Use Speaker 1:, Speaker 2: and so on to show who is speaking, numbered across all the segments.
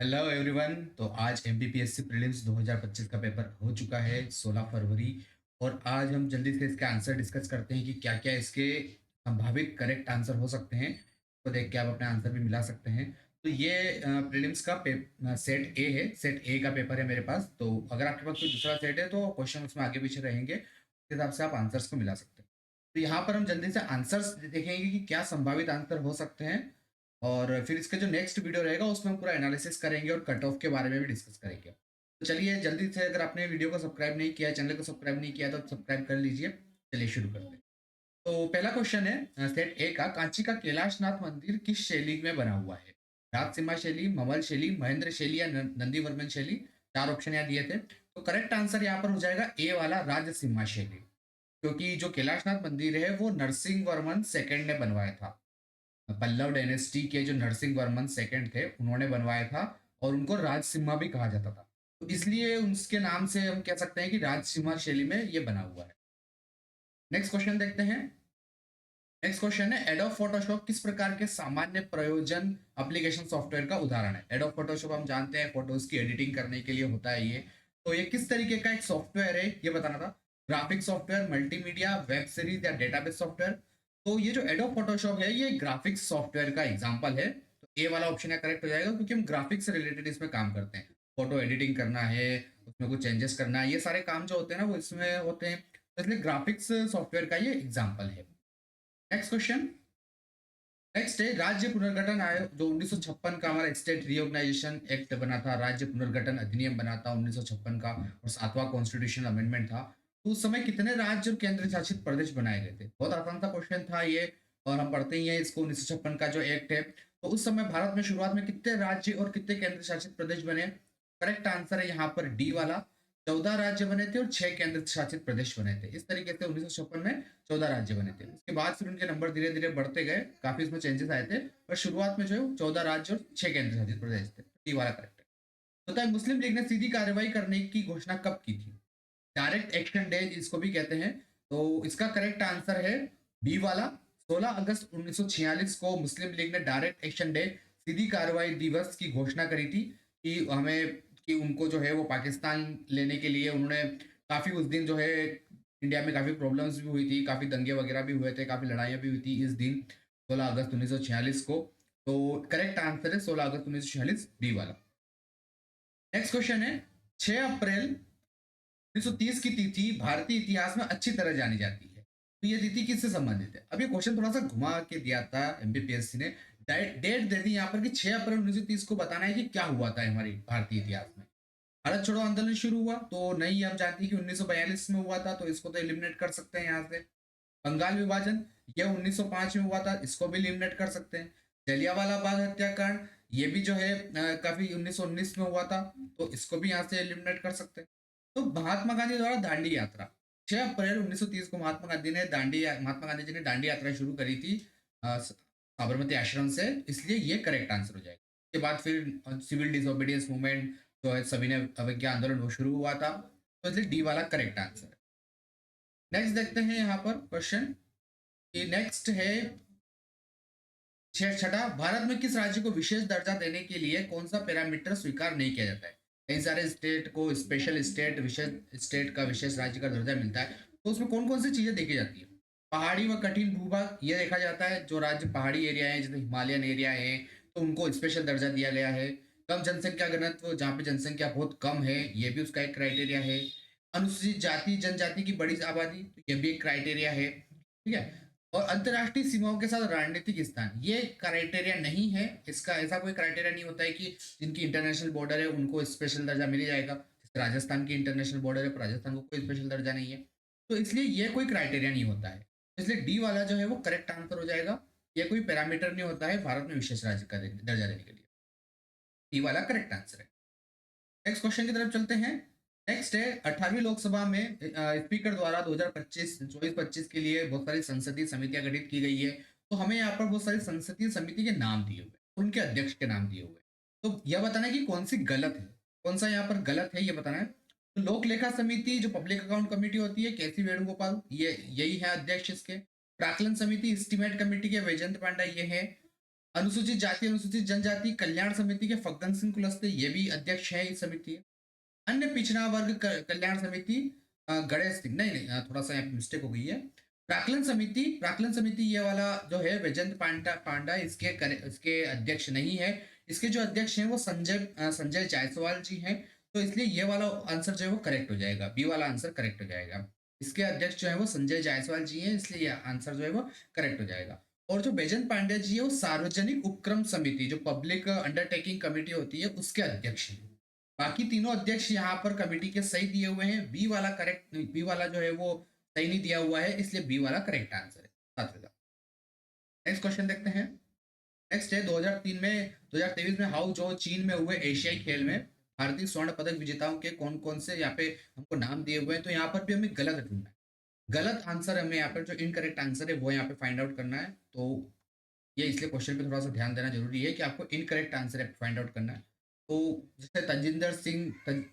Speaker 1: Hello everyone. तो आज MPPSC prelims 2025 का पेपर हो चुका है 16 फरवरी। और आज हम जल्दी से इसके आंसर डिस्कस करते हैं कि क्या क्या इसके संभावित करेक्ट आंसर हो सकते हैं। तो देख के आप अपने आंसर भी मिला सकते हैं। तो ये प्रीलिम्स का सेट ए है। सेट ए का पेपर है मेरे पास। तो अगर आपके पास कोई दूसरा सेट है तो क्वेश्चन उसमें आगे पीछे रहेंगे, उस हिसाब से आप आंसर्स को मिला सकते हैं। तो यहाँ पर हम जल्दी से आंसर्स देखेंगे कि क्या संभावित आंसर हो सकते हैं। और फिर इसका जो नेक्स्ट वीडियो रहेगा उसमें हम पूरा एनालिसिस करेंगे और कट ऑफ के बारे में भी डिस्कस करेंगे। तो चलिए जल्दी से, अगर आपने वीडियो को सब्सक्राइब नहीं किया, चैनल को सब्सक्राइब नहीं किया, तो सब्सक्राइब कर लीजिए। चलिए शुरू करते हैं। तो पहला क्वेश्चन है सेट ए का, कांची का कैलाशनाथ मंदिर किस शैली में बना हुआ है? राजसिम्हा शैली, ममल शैली, महेंद्र शैली या नंदीवर्मन शैली। चार ऑप्शन यहाँ दिए थे। तो करेक्ट आंसर यहाँ पर हो जाएगा ए वाला, राजसिम्हा शैली। क्योंकि जो कैलाशनाथ मंदिर है वो नरसिंह वर्मन सेकंड ने बनवाया था। पल्लव डायनेस्टी के जो नरसिंह वर्मन सेकंड थे उन्होंने बनवाया था। और उनको राजसिम्हा भी कहा जाता था। तो इसलिए उसके नाम से हम कह सकते हैं कि राजसिम्हा शैली में ये बना हुआ है। नेक्स्ट क्वेश्चन देखते हैं। नेक्स्ट क्वेश्चन है, एडोब फोटोशॉप किस प्रकार के सामान्य प्रयोजन एप्लीकेशन सॉफ्टवेयर का उदाहरण है? एडोब फोटोशॉप हम जानते हैं फोटोज की एडिटिंग करने के लिए होता है ये। तो ये किस तरीके का एक सॉफ्टवेयर है ये बताना था। Graphic software, multimedia, web series या डेटाबेस सॉफ्टवेयर। तो ये जो एडोब फोटोशॉप है ये ग्राफिक्स सॉफ्टवेयर का एग्जाम्पल है। तो ए वाला ऑप्शन यहाँ करेक्ट हो जाएगा, क्योंकि हम ग्राफिक्स से रिलेटेड इसमें काम करते हैं। फोटो एडिटिंग करना है, उसमें कुछ चेंजेस करना है, ये सारे काम जो होते हैं ना वो इसमें होते हैं। तो इसलिए ग्राफिक्स सॉफ्टवेयर का ये एग्जाम्पल है। Next question. नेक्स्ट है, राज्य पुनर्गठन आयोग जो 1956 का हमारा स्टेट रिओर्गेनाइजेशन एक्ट बना था, राज्य पुनर्गठन अधिनियम बना था 1956 का, और सातवां कॉन्स्टिट्यूशन अमेंडमेंट था। तो उस समय कितने राज्य और केंद्र शासित प्रदेश बनाए गए थे? बहुत आसान सा क्वेश्चन था ये। और हम पढ़ते ही हैं इसको, 1956 का जो एक्ट है। तो उस समय भारत में शुरुआत में कितने राज्य और कितने केंद्र शासित प्रदेश बने? करेक्ट आंसर है यहाँ पर डी वाला, 14 राज्य बने थे और 6 केंद्र शासित प्रदेश बने थे। इस तरीके से 1956 में 14 राज्य बने थे। उसके बाद फिर उनके नंबर धीरे धीरे बढ़ते गए, काफी उसमें चेंजेस आए थे। पर शुरुआत में जो है 14 राज्य और 6 केंद्र शासित प्रदेश थे। डी वाला करेक्ट है। बताए, मुस्लिम लीग ने सीधी कार्रवाई करने की घोषणा कब की थी? डायरेक्ट एक्शन डे इसको भी कहते हैं। तो इसका करेक्ट आंसर है बी वाला, 16 अगस्त 1946 को मुस्लिम लीग ने डायरेक्ट एक्शन डे, सीधी कार्रवाई दिवस की घोषणा करी थी। कि हमें, कि उनको जो है वो पाकिस्तान लेने के लिए उन्होंने काफी उस दिन जो है इंडिया में काफी प्रॉब्लम्स भी हुई थी, काफी दंगे वगैरह भी हुए थे, काफी लड़ाइयाँ भी हुई थी इस दिन 16 अगस्त 1946 को। तो करेक्ट आंसर है 16 अगस्त 1946, बी वाला। नेक्स्ट क्वेश्चन है, 6 अप्रैल 1930 की तिथि भारतीय इतिहास में अच्छी तरह जानी जाती है। तो ये तिथि किससे संबंधित है? अब ये क्वेश्चन थोड़ा सा घुमा के दिया था एमपीपीएससी ने। डेट दे दी यहाँ पर कि 6 अप्रैल 1930 को बताना है कि क्या हुआ था हमारी भारतीय इतिहास में। भारत छोड़ो आंदोलन शुरू हुआ तो नहीं, हम जानती है कि 1942 में हुआ था, तो इसको तो एलिमिनेट कर सकते हैं यहाँ से। बंगाल विभाजन, यह 1905 में हुआ था, इसको भी एलिमिनेट कर सकते हैं। जलियांवाला बाग हत्याकांड, ये भी जो है काफी 1919 में हुआ था, तो इसको भी यहाँ से एलिमिनेट कर सकते हैं। तो महात्मा गांधी द्वारा दांडी यात्रा, 6 अप्रैल 1930 को महात्मा गांधी जी ने दांडी यात्रा शुरू करी थी साबरमती आश्रम से, इसलिए ये करेक्ट आंसर हो जाएगा। उसके बाद फिर सिविल डिसोबीडियंस मूवमेंट जो है, सभी ने अवज्ञा आंदोलन वो शुरू हुआ था। तो इसलिए डी वाला करेक्ट आंसर है। नेक्स्ट देखते हैं यहाँ पर क्वेश्चन। ये नेक्स्ट है छठा, भारत में किस राज्य को विशेष दर्जा देने के लिए कौन सा पैरामीटर स्वीकार नहीं किया जाता है? कई सारे स्टेट को स्पेशल स्टेट, विशेष स्टेट का विशेष राज्य का दर्जा मिलता है। तो उसमें कौन कौन सी चीजें देखी जाती है? पहाड़ी व कठिन भूभाग, ये देखा जाता है। जो राज्य पहाड़ी एरिया है जैसे हिमालयन एरिया है, तो उनको स्पेशल दर्जा दिया गया है। कम जनसंख्या घनत्व, जहाँ पे जनसंख्या बहुत कम है, ये भी उसका एक क्राइटेरिया है। अनुसूचित जाति जनजाति की बड़ी आबादी, तो ये भी एक क्राइटेरिया है। ठीक है। और अंतरराष्ट्रीय सीमाओं के साथ रणनीतिक स्थान, ये क्राइटेरिया नहीं है। इसका ऐसा कोई क्राइटेरिया नहीं होता है कि जिनकी इंटरनेशनल बॉर्डर है उनको स्पेशल दर्जा मिल जाएगा। जैसे राजस्थान की इंटरनेशनल बॉर्डर है, पर राजस्थान को कोई स्पेशल दर्जा नहीं है। तो इसलिए ये कोई क्राइटेरिया नहीं होता है। इसलिए डी वाला जो है वो करेक्ट आंसर हो जाएगा। ये कोई पैरामीटर नहीं होता है भारत में विशेष राज्य का दर्जा देने के लिए। डी वाला करेक्ट आंसर है। नेक्स्ट क्वेश्चन की तरफ चलते हैं। नेक्स्ट है, 18वीं लोकसभा में स्पीकर द्वारा 2025 24-25 के लिए बहुत सारी संसदीय समितियां गठित की गई है। तो हमें यहाँ पर बहुत सारी संसदीय समिति के नाम दिए हुए, उनके अध्यक्ष के नाम दिए हुए। तो यह बताना है कि कौन सी गलत है, कौन सा यहाँ पर गलत है ये बताना है। तो लोक लेखा समिति जो पब्लिक अकाउंट कमेटी होती है, केसी वेणुगोपाल ये यही है अध्यक्ष इसके। प्राकलन समिति, एस्टीमेट कमेटी के वैजयंत पांडा ये है। अनुसूचित जाति, अनुसूचित जनजाति कल्याण समिति के फग्गन सिंह कुलस्ते, ये भी अध्यक्ष है इस समिति के। अन्य पिछड़ा वर्ग कल्याण समिति गणेश सिंह, नहीं नहीं, थोड़ा सा यहाँ पे मिस्टेक हो गई है। प्राक्कलन समिति ये वाला जो है वैजंत पांडा पांडा इसके अध्यक्ष नहीं है। इसके जो अध्यक्ष हैं वो संजय जायसवाल जी हैं। तो इसलिए ये वाला आंसर जो है वो करेक्ट हो जाएगा, बी वाला आंसर करेक्ट हो जाएगा। इसके अध्यक्ष जो है वो संजय जायसवाल जी हैं, इसलिए ये आंसर जो है वो करेक्ट हो जाएगा। और जो बैजंत पांड्या जी है वो सार्वजनिक उपक्रम समिति, जो पब्लिक अंडरटेकिंग कमेटी होती है, उसके अध्यक्ष हैं। बाकी तीनों अध्यक्ष यहाँ पर कमेटी के सही दिए हुए हैं। बी वाला करेक्ट, बी वाला जो है वो सही नहीं दिया हुआ है, इसलिए बी वाला करेक्ट आंसर है। नेक्स्ट क्वेश्चन देखते हैं। नेक्स्ट है 2023 में हाउ जो चीन में हुए एशियाई खेल में भारतीय स्वर्ण पदक विजेताओं के कौन कौन से यहाँ पे हमको नाम दिए हुए हैं। तो यहाँ पर भी हमें गलत ढूंढना है। गलत आंसर हमें यहाँ पर जो इनकरेक्ट आंसर है वो यहाँ पे फाइंड आउट करना है। तो ये इसलिए क्वेश्चन पे थोड़ा सा ध्यान देना जरूरी है कि आपको इनकरेक्ट आंसर फाइंड आउट करना है। तो जैसे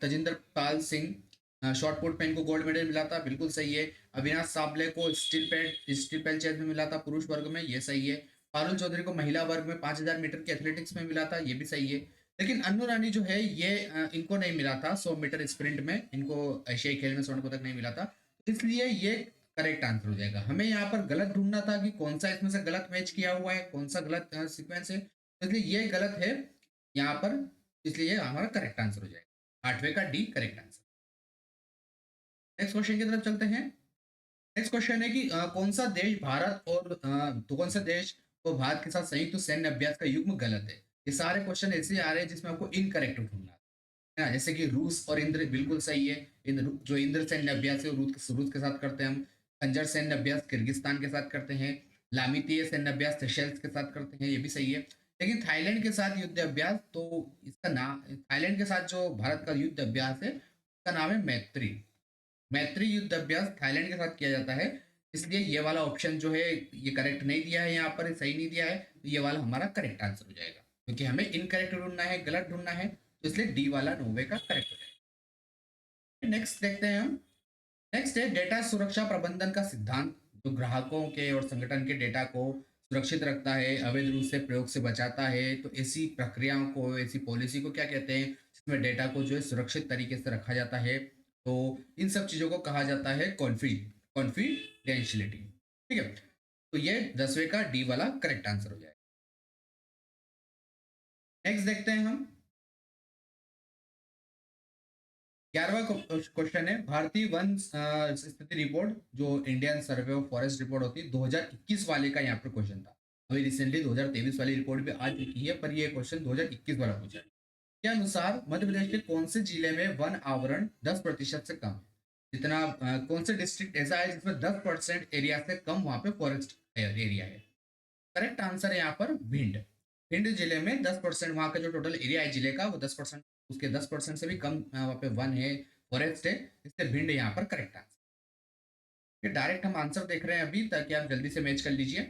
Speaker 1: तजिंदर पाल सिंह शॉर्ट पुट में इनको गोल्ड मेडल मिला था, बिल्कुल सही है। अविनाश साबले को स्टील पेल चेस में मिला था पुरुष वर्ग में, ये सही है। पारुल चौधरी को महिला वर्ग में 5000 मीटर के एथलेटिक्स में मिला था, ये भी सही है। लेकिन अन्नू रानी जो है ये इनको नहीं मिला था 100 मीटर स्प्रिंट में, इनको एशियाई खेल में स्वर्ण पदक नहीं मिला था, इसलिए ये करेक्ट आंसर हो जाएगा। हमें यहाँ पर गलत ढूंढना था कि कौन सा इसमें से गलत मैच किया हुआ है, कौन सा गलत सीक्वेंस है, तो इसलिए ये गलत है यहाँ पर, इसलिए हमारा करेक्ट आंसर हो जाएगा। 8वें का D correct answer. Next question की तरफ चलते हैं। नेक्स्ट क्वेश्चन है कि कौन सा देश भारत और तो कौन सा देश को भारत के साथ संयुक्त सैन्य अभ्यास का युग्म गलत है। ये सारे क्वेश्चन ऐसे आ रहे हैं जिसमें आपको इनकरेक्ट ढूंढना है ना। जैसे कि रूस और इंद्र, बिल्कुल सही है। जो इंद्र सैन्य अभ्यास है रूस के साथ करते हैं हम। खंजर सैन्य अभ्यास किर्गिस्तान के साथ करते हैं। लामितीय सैन्य अभ्यास सेशेल्स के साथ करते हैं, ये भी सही है। लेकिन थाईलैंड के साथ युद्ध अभ्यास, तो इसका नाम, थाईलैंड के साथ जो भारत का युद्ध अभ्यास है उसका नाम है मैत्री। मैत्री युद्ध अभ्यास थाईलैंड के साथ किया जाता है, इसलिए ये वाला ऑप्शन जो है ये करेक्ट नहीं दिया है, यहाँ पर सही नहीं दिया है, तो ये वाला हमारा करेक्ट आंसर हो जाएगा। क्योंकि हमें इनकरेक्ट ढूंढना है, गलत ढूंढना है, तो इसलिए डी वाला 9वें का करेक्ट हो जाएगा। नेक्स्ट देखते हैं हम। नेक्स्ट है डेटा सुरक्षा प्रबंधन का सिद्धांत, जो ग्राहकों के और संगठन के डेटा को सुरक्षित रखता है, अवैध रूप से प्रयोग से बचाता है। तो ऐसी प्रक्रियाओं को, ऐसी पॉलिसी को क्या कहते हैं जिसमें डेटा को जो है सुरक्षित तरीके से रखा जाता है। तो इन सब चीजों को कहा जाता है कॉन्फिडेंशियलिटी। ठीक है, तो ये 10वें का डी वाला करेक्ट आंसर हो जाएगा। नेक्स्ट देखते हैं हम। 11वां क्वेश्चन है भारतीय वन स्थिति रिपोर्ट, जो Indian survey of forest report होती है, 2021 वाले का यहाँ पर क्वेश्चन था। अभी रिसेंटली 2023 वाली रिपोर्ट भी आ चुकी है, पर ये क्वेश्चन 2021 वाला पूछा है। के अनुसार मध्य प्रदेश के कौन से जिले में वन आवरण 10% से कम है। जितना कौन से डिस्ट्रिक्ट ऐसा है जिसमें 10% एरिया से कम वहां पे फॉरेस्ट एरिया है। करेक्ट आंसर है यहाँ पर भिंड। भिंड जिले में 10%, वहां का जो टोटल एरिया है जिले का वो 10%, उसके 10% से भी कम वहां पे वन है, फॉरेस्ट है, इसलिए भिंड यहाँ पर करेक्ट आंसर। डायरेक्ट हम आंसर देख रहे हैं अभी, ताकि आप जल्दी से मैच कर लीजिए।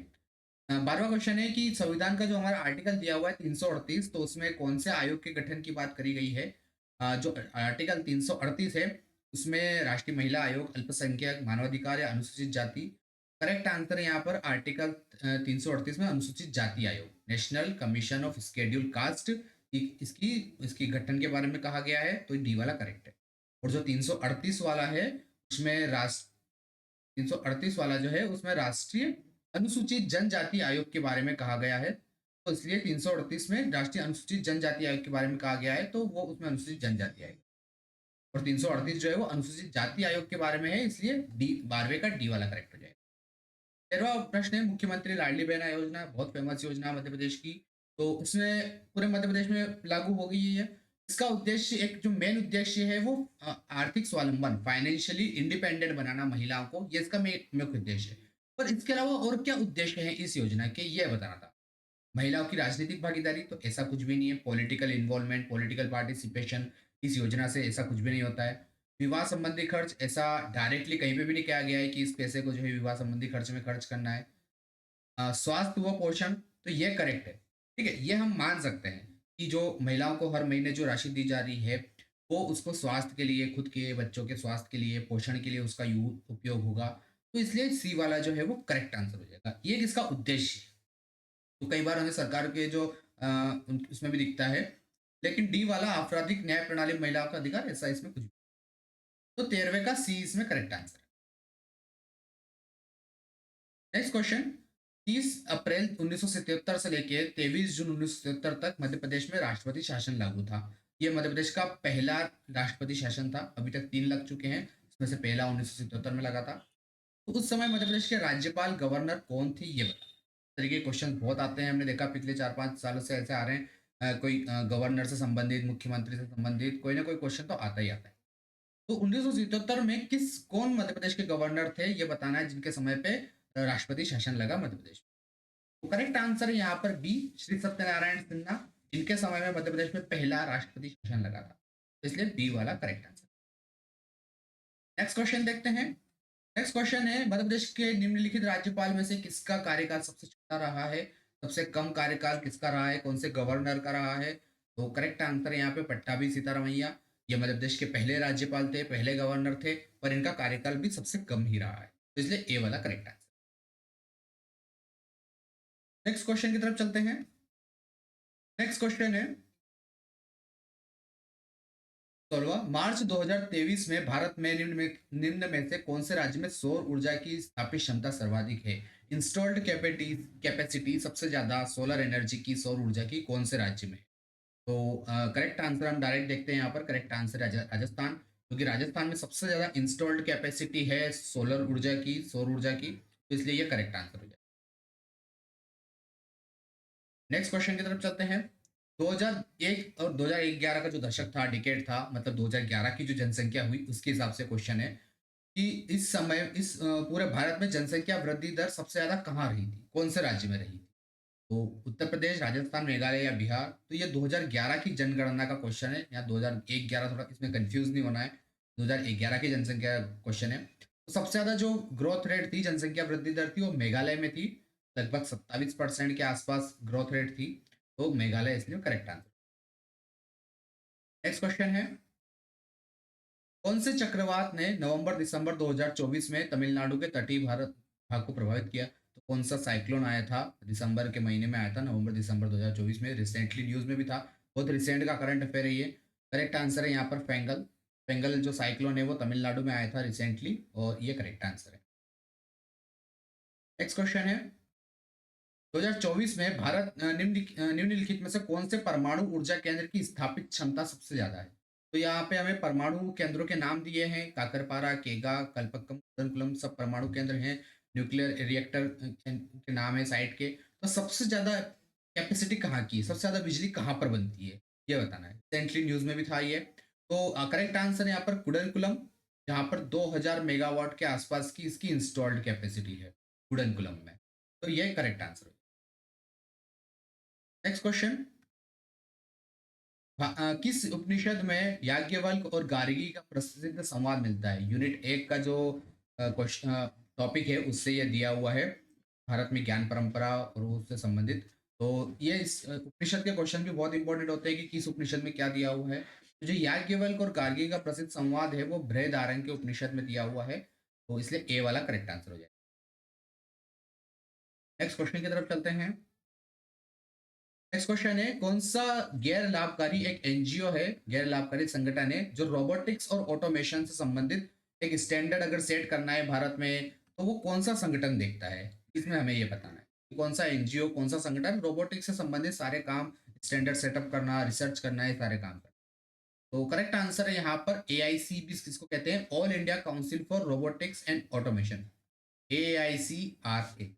Speaker 1: 12वां क्वेश्चन है कि संविधान का जो हमारा आर्टिकल दिया हुआ है 338, तो उसमें कौन से आयोग के गठन की बात करी गई है। जो आर्टिकल 338 है उसमें राष्ट्रीय महिला आयोग, अल्पसंख्यक, मानवाधिकार या अनुसूचित जाति। करेक्ट आंसर है यहाँ पर आर्टिकल 338 में अनुसूचित जाति आयोग, national commission of scheduled caste, इसकी इसकी गठन के बारे में कहा गया है, तो डी वाला करेक्ट है। और जो 338 वाला है उसमें 338 वाला जो है उसमें राष्ट्रीय अनुसूचित जनजाति आयोग के बारे में कहा गया है, तो इसलिए 338 में राष्ट्रीय अनुसूचित जनजाति आयोग के बारे में कहा गया है, तो वो उसमें अनुसूचित जनजाति आयोग। और 338 जो है वो अनुसूचित जाति आयोग के बारे में है, इसलिए डी 12वें का डी वाला करेक्ट हो जाएगा। 13वां प्रश्न है मुख्यमंत्री लाडली बहना योजना, बहुत फेमस योजना मध्य प्रदेश की, तो उसमें पूरे मध्य प्रदेश में लागू हो गई है। इसका उद्देश्य, एक जो मेन उद्देश्य है वो आर्थिक स्वावलंबन, फाइनेंशियली इंडिपेंडेंट बनाना महिलाओं को, ये इसका मुख्य उद्देश्य है। पर इसके अलावा और क्या उद्देश्य है इस योजना के, ये बताना था। महिलाओं की राजनीतिक भागीदारी, तो ऐसा कुछ भी नहीं है। पॉलिटिकल इन्वॉल्वमेंट, पॉलिटिकल पार्टिसिपेशन, इस योजना से ऐसा कुछ भी नहीं होता है। विवाह संबंधी खर्च, ऐसा डायरेक्टली कहीं पे भी नहीं कहा गया है कि इस पैसे को जो है विवाह संबंधी खर्च में खर्च करना है। स्वास्थ्य व पोषण, तो ये करेक्ट है। ठीक है, ये हम मान सकते हैं कि जो महिलाओं को हर महीने जो राशि दी जा रही है वो उसको स्वास्थ्य के लिए, खुद के बच्चों के स्वास्थ्य के लिए, पोषण के लिए उसका उपयोग होगा, तो इसलिए सी वाला जो है वो करेक्ट आंसर हो जाएगा। ये इसका उद्देश्य है। तो कई बार हमें सरकार के जो उसमें भी दिखता है। लेकिन डी वाला आपराधिक न्याय प्रणाली महिलाओं का अधिकार, ऐसा इसमें कुछ भी। तो 13वें का सी इसमें करेक्ट आंसर है। Next question. 30 अप्रैल 1977 से लेके 23 जून 1977 तक मध्य प्रदेश में राष्ट्रपति शासन लागू था। यह मध्य प्रदेश का पहला राष्ट्रपति शासन था। अभी तक 3 लग चुके हैं, उसमें से पहला 1977 में लगा था। तो उस समय मध्य प्रदेश के राज्यपाल गवर्नर कौन थे, ये बता। इस तरीके के क्वेश्चन बहुत आते हैं, हमने देखा पिछले 4-5 सालों से ऐसे आ रहे हैं। कोई गवर्नर से संबंधित, मुख्यमंत्री से संबंधित कोई ना कोई क्वेश्चन तो आता ही आता है। तो 1977 में कौन मध्य प्रदेश के गवर्नर थे, ये बताना है, जिनके समय पे राष्ट्रपति शासन लगा मध्य प्रदेश में। तो करेक्ट आंसर है यहाँ पर बी, श्री सत्यनारायण सिन्हा। इनके समय में मध्य प्रदेश में पहला राष्ट्रपति शासन लगा था, तो इसलिए बी वाला करेक्ट आंसर। नेक्स्ट क्वेश्चन देखते हैं। नेक्स्ट क्वेश्चन है, मध्य प्रदेश के निम्नलिखित राज्यपाल में से किसका कार्यकाल सबसे छोटा रहा है, सबसे कम कार्यकाल किसका रहा है, कौन से गवर्नर का रहा है। तो करेक्ट आंसर है यहाँ पे पट्टाभी सीतारमैया। ये मध्य प्रदेश के पहले राज्यपाल थे, पहले गवर्नर थे, पर इनका कार्यकाल भी सबसे कम ही रहा है, तो इसलिए ए वाला करेक्ट आंसर। नेक्स्ट क्वेश्चन की तरफ चलते हैं। नेक्स्ट क्वेश्चन है 16 मार्च 2023 में भारत में निम्न में से कौन से राज्य में सौर ऊर्जा की स्थापित क्षमता सर्वाधिक है। इंस्टॉल्ड कैपेसिटी सबसे ज्यादा सोलर एनर्जी की, सौर ऊर्जा की, कौन से राज्य में। तो करेक्ट आंसर हम डायरेक्ट देखते हैं यहाँ पर। करेक्ट आंसर है राजस्थान, क्योंकि राजस्थान में सबसे ज्यादा इंस्टॉल्ड कैपेसिटी है सोलर ऊर्जा की, सौर ऊर्जा की, तो इसलिए ये करेक्ट आंसर हो जाए। नेक्स्ट क्वेश्चन की तरफ चलते हैं। 2001 और 2011 का जो दशक था, डिकेड था, मतलब 2011 की जो जनसंख्या हुई उसके हिसाब से क्वेश्चन है कि इस समय इस पूरे भारत में जनसंख्या वृद्धि दर सबसे ज्यादा कहाँ रही थी, कौन से राज्य में रही थी। तो उत्तर प्रदेश, राजस्थान, मेघालय या बिहार। तो ये 2011 की जनगणना का क्वेश्चन है। यहाँ 2001-11 थोड़ा इसमें कंफ्यूज नहीं होना है, 2011 की जनसंख्या क्वेश्चन है। तो सबसे ज्यादा जो ग्रोथ रेट थी, जनसंख्या वृद्धि दर थी, वो मेघालय में थी। लगभग 27% के आसपास ग्रोथ रेट थी। तो मेघालय इसलिए करेक्ट आंसर। नेक्स्ट क्वेश्चन है, कौन से चक्रवात ने नवंबर दिसंबर 2024 में तमिलनाडु के तटीय भारत भाग को प्रभावित किया। तो कौन सा साइक्लोन आया था, दिसंबर के महीने में आया था, नवंबर दिसंबर 2024 में, रिसेंटली न्यूज में भी था, बहुत रिसेंट का करंट अफेयर है ये। करेक्ट आंसर है यहाँ पर फेंगल। फेंगल जो साइक्लोन है वो तमिलनाडु में आया था रिसेंटली, और ये करेक्ट आंसर है। नेक्स्ट क्वेश्चन है, 2024 में भारत निम्नलिखित में से कौन से परमाणु ऊर्जा केंद्र की स्थापित क्षमता सबसे ज्यादा है। तो यहाँ पे हमें परमाणु केंद्रों के नाम दिए हैं, काकरपारा, केगा, कल्पक्कम, कुडनकुलम, सब परमाणु केंद्र हैं। न्यूक्लियर रिएक्टर के नाम है साइट के। तो सबसे ज्यादा कैपेसिटी कहाँ की है, सबसे ज्यादा बिजली कहाँ पर बनती है, ये बताना है। रिसेंटली न्यूज में भी था ये। तो करेक्ट आंसर है यहाँ पर कुडनकुलम, जहाँ पर 2000 मेगावाट के आसपास की इसकी इंस्टॉल्ड कैपेसिटी है कुडनकुलम में। तो ये करेक्ट आंसर है। नेक्स्ट क्वेश्चन, किस उपनिषद में याज्ञवल्क और गार्गी का प्रसिद्ध संवाद मिलता है। यूनिट 1 का जो क्वेश्चन टॉपिक है उससे ये दिया हुआ है, भारत में ज्ञान परंपरा और उससे संबंधित। तो ये इस उपनिषद के क्वेश्चन भी बहुत इंपॉर्टेंट होते हैं कि किस उपनिषद में क्या दिया हुआ है। तो जो याज्ञवल्क और गार्गी का प्रसिद्ध संवाद है वो बृहदारण्यक के उपनिषद में दिया हुआ है, तो इसलिए ए वाला करेक्ट आंसर हो जाए। नेक्स्ट क्वेश्चन की तरफ चलते हैं। नेक्स्ट क्वेश्चन है, कौन सा गैर लाभकारी एक एनजीओ है, गैर लाभकारी संगठन है, जो रोबोटिक्स और ऑटोमेशन से संबंधित एक स्टैंडर्ड अगर सेट करना है भारत में, तो वो कौन सा संगठन देखता है। इसमें हमें ये बताना है कि कौन सा एनजीओ, कौन सा संगठन रोबोटिक्स से संबंधित सारे काम, स्टैंडर्ड सेटअप करना, रिसर्च करना है, सारे काम करना। तो करेक्ट आंसर है यहाँ पर AICB, किसको कहते हैं, all India council for robotics and automation, AICRA।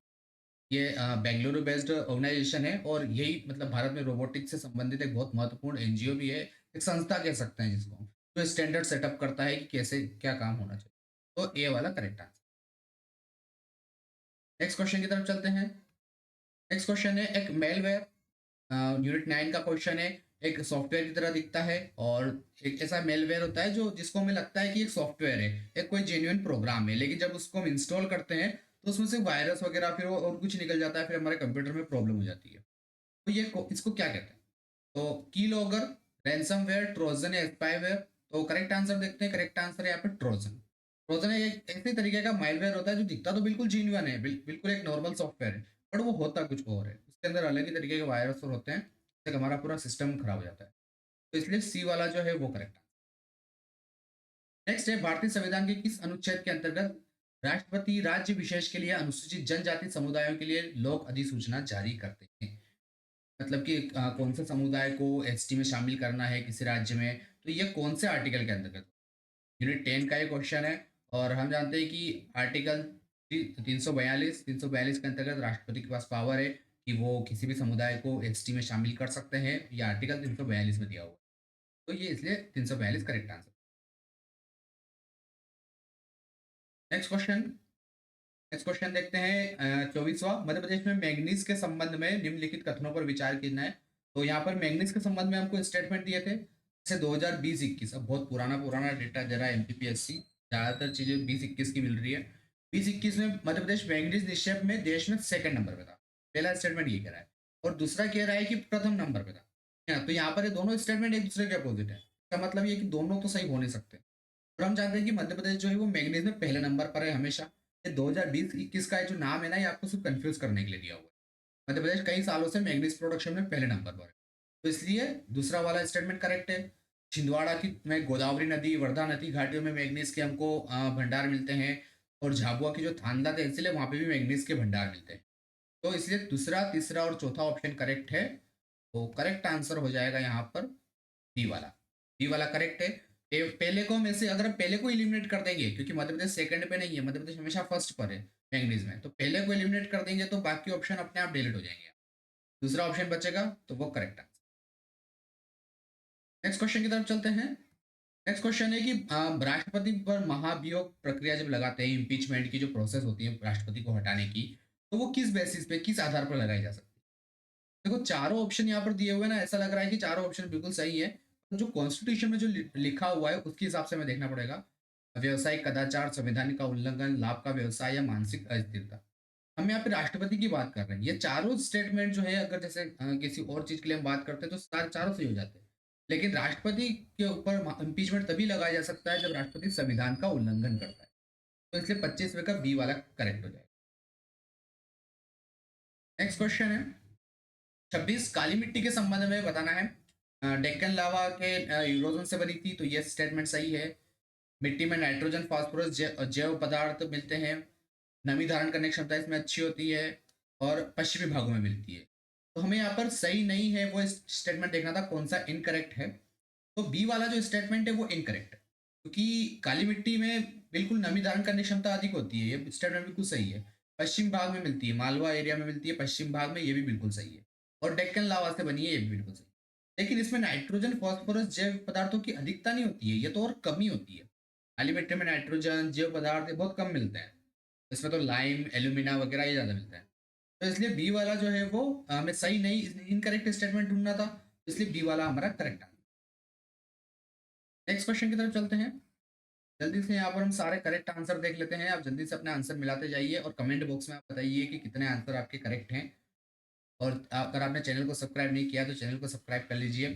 Speaker 1: ये बेंगलुरु बेस्ड ऑर्गेनाइजेशन है, और यही मतलब भारत में रोबोटिक्स से संबंधित एक बहुत महत्वपूर्ण एनजीओ भी है, एक संस्था कह सकते हैं जिसको, जो स्टैंडर्ड सेटअप करता है कि कैसे क्या काम होना चाहिए। तो ए वाला करेक्ट आंसर। नेक्स्ट क्वेश्चन की तरफ चलते हैं। नेक्स्ट क्वेश्चन है, एक मेलवेयर, यूनिट 9 का क्वेश्चन है। एक सॉफ्टवेयर की तरह दिखता है, और एक ऐसा मेलवेयर होता है जो जिसको हमें लगता है कि एक सॉफ्टवेयर है, एक कोई जेन्युइन प्रोग्राम है, लेकिन जब उसको हम इंस्टॉल करते हैं तो उसमें से वायरस वगैरह फिर और कुछ निकल जाता है, फिर हमारे कंप्यूटर में प्रॉब्लम हो जाती है। तो इसको क्या कहते हैं। तो की लॉगर, रैंसमवेयर, ट्रोजन या स्पाईवेयर। तो करेक्ट आंसर देखते हैं। करेक्ट आंसर है यहाँ पे ट्रोजन। ट्रोजन एक ऐसे तरीके का माइलवेयर होता है जो दिखता तो बिल्कुल जीन्युइन है, बिल्कुल एक नॉर्मल सॉफ्टवेयर है, बट वो होता कुछ और है। उसके अंदर अलग ही तरीके के वायरस और होते हैं, जिससे हमारा पूरा सिस्टम खराब हो जाता है। तो इसलिए सी वाला जो है वो करेक्ट है। नेक्स्ट है, भारतीय संविधान के किस अनुच्छेद के अंतर्गत राष्ट्रपति राज्य विशेष के लिए अनुसूचित जनजाति समुदायों के लिए लोक अधिसूचना जारी करते हैं? मतलब कि कौन से समुदाय को एसटी में शामिल करना है किसी राज्य में, तो ये कौन से आर्टिकल के अंतर्गत? यूनिट 10 का ये क्वेश्चन है। और हम जानते हैं कि आर्टिकल 342 के अंतर्गत राष्ट्रपति के पास पावर है कि वो किसी भी समुदाय को एसटी में शामिल कर सकते हैं। ये आर्टिकल 342 में दिया हुआ है। तो ये इसलिए 342 correct answer. Next question. Next question देखते हैं 24वां। मध्य प्रदेश में मैंगनीज के संबंध में निम्नलिखित कथनों पर विचार करना है। तो यहाँ पर मैंगनीज के संबंध में हमको स्टेटमेंट दिए थे जैसे 2020-21। अब बहुत पुराना पुराना डेटा दे रहा है एमपीपीएससी। ज्यादातर चीजें 20-21 की मिल रही है। 20-21 में मध्य प्रदेश मैंगनीज निक्षेप में देश में सेकंड नंबर पे था। पहला स्टेटमेंट ये कह रहा है। और दूसरा कह रहा है कि प्रथम नंबर पे था। तो यहाँ पर ये दोनों स्टेटमेंट एक दूसरे के अपोजिट है। इसका मतलब ये कि दोनों तो सही हो नहीं सकते। और हम जानते हैं कि मध्य प्रदेश जो है वो मैंगनीज में पहले नंबर पर है हमेशा। ये 2020-21 का जो नाम है ना, ये आपको सिर्फ कंफ्यूज करने के लिए दिया हुआ है। मध्य प्रदेश कई सालों से मैंगनीज प्रोडक्शन में पहले नंबर पर है। तो इसलिए दूसरा वाला स्टेटमेंट करेक्ट है। छिंदवाड़ा की में गोदावरी नदी, वर्धा नदी घाटियों में मैंगनीज के हमको भंडार मिलते हैं। और झाबुआ की जो थानला तहसील है वहां पे भी मैंगनीज के भंडार मिलते हैं। तो इसलिए दूसरा, तीसरा और चौथा ऑप्शन करेक्ट है। तो करेक्ट आंसर हो जाएगा यहाँ पर बी वाला। बी वाला करेक्ट है। पहले को में से अगर हम पहले को इलिमिनेट कर देंगे, क्योंकि मध्य प्रदेश सेकंड पे नहीं है, मध्य प्रदेश हमेशा फर्स्ट पर है मैंगनीज में, तो पहले को इलिमिनेट कर देंगे तो बाकी ऑप्शन अपने आप डिलीट हो जाएंगे। दूसरा ऑप्शन बचेगा तो वो करेक्ट आंसर। नेक्स्ट क्वेश्चन की तरफ चलते हैं। नेक्स्ट क्वेश्चन है कि राष्ट्रपति पर महाभियोग प्रक्रिया जब लगाते हैं, इम्पीचमेंट की जो प्रोसेस होती है राष्ट्रपति को हटाने की, तो वो किस बेसिस पे, किस आधार पर लगाई जा सकती है? देखो चारों ऑप्शन यहाँ पर दिए हुए ना, ऐसा लग रहा है कि चारों ऑप्शन बिल्कुल सही है। जो कॉन्स्टिट्यूशन में जो लिखा हुआ है उसके हिसाब से हमें देखना पड़ेगा। व्यवसायिक कदाचार, संवैधानिक का उल्लंघन, लाभ का व्यवसाय या मानसिक अस्थिरता। हम यहाँ पे राष्ट्रपति की बात कर रहे हैं। ये चारों स्टेटमेंट जो है, अगर जैसे किसी और चीज के लिए हम बात करते हैं तो सारे चारों सही हो जाते हैं। लेकिन राष्ट्रपति के ऊपर इम्पीचमेंट तभी लगाया जा सकता है जब राष्ट्रपति संविधान का उल्लंघन करता है। तो इसलिए 25वें का बी वाला करेक्ट हो जाएगा। नेक्स्ट क्वेश्चन है 26, काली मिट्टी के संबंध में बताना है। डेक्कन लावा के यूरोजन से बनी थी, तो ये स्टेटमेंट सही है। मिट्टी में नाइट्रोजन, फास्फोरस जैव पदार्थ मिलते हैं। नमी धारण करने की क्षमता इसमें अच्छी होती है और पश्चिमी भागों में मिलती है। तो हमें यहाँ पर सही नहीं है वो स्टेटमेंट देखना था कौन सा इनकरेक्ट है। तो बी वाला जो स्टेटमेंट है वो इनकरेक्ट है, क्योंकि काली मिट्टी में बिल्कुल नमी धारण करने की क्षमता अधिक होती है। ये स्टेटमेंट बिल्कुल सही है। पश्चिम भाग में मिलती है, मालवा एरिया में मिलती है पश्चिम भाग में, ये भी बिल्कुल सही है। और डेक्कन लावा से बनी है, ये भी बिल्कुल सही है। लेकिन इसमें नाइट्रोजन, फास्फोरस जैव पदार्थों की अधिकता नहीं होती है, ये तो और कमी होती है। काली मिट्टी में नाइट्रोजन जैव पदार्थ बहुत कम मिलते हैं। इसमें तो लाइम, एल्यूमिना वगैरह ये ज्यादा मिलता है। तो इसलिए बी वाला जो है वो हमें सही नहीं, इनकरेक्ट स्टेटमेंट ढूंढना था। इसलिए बी वाला हमारा करेक्ट आंसर। नेक्स्ट क्वेश्चन की तरफ चलते हैं। जल्दी से यहाँ पर हम सारे करेक्ट आंसर देख लेते हैं। आप जल्दी से अपने आंसर मिलाते जाइए और कमेंट बॉक्स में आप बताइए कि कितने आंसर आपके करेक्ट हैं। और अगर आपने चैनल को सब्सक्राइब नहीं किया तो चैनल को सब्सक्राइब कर लीजिए।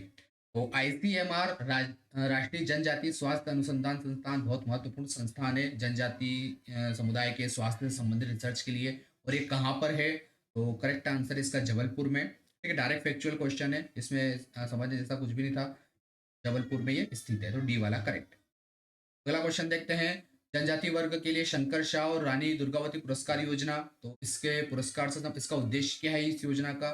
Speaker 1: तो आईसीएमआर राष्ट्रीय जनजातीय स्वास्थ्य अनुसंधान संस्थान बहुत महत्वपूर्ण संस्थान है जनजाति समुदाय के स्वास्थ्य से संबंधित रिसर्च के लिए। और ये कहाँ पर है? तो करेक्ट आंसर इसका जबलपुर में। ठीक है, डायरेक्ट फैक्चुअल क्वेश्चन है, इसमें समझने जैसा कुछ भी नहीं था। जबलपुर में ये स्थित है, तो डी वाला करेक्ट। अगला क्वेश्चन देखते हैं। जनजाति वर्ग के लिए शंकर शाह और रानी दुर्गावती पुरस्कार योजना, तो इसके पुरस्कार से इसका उद्देश्य क्या है इस योजना का?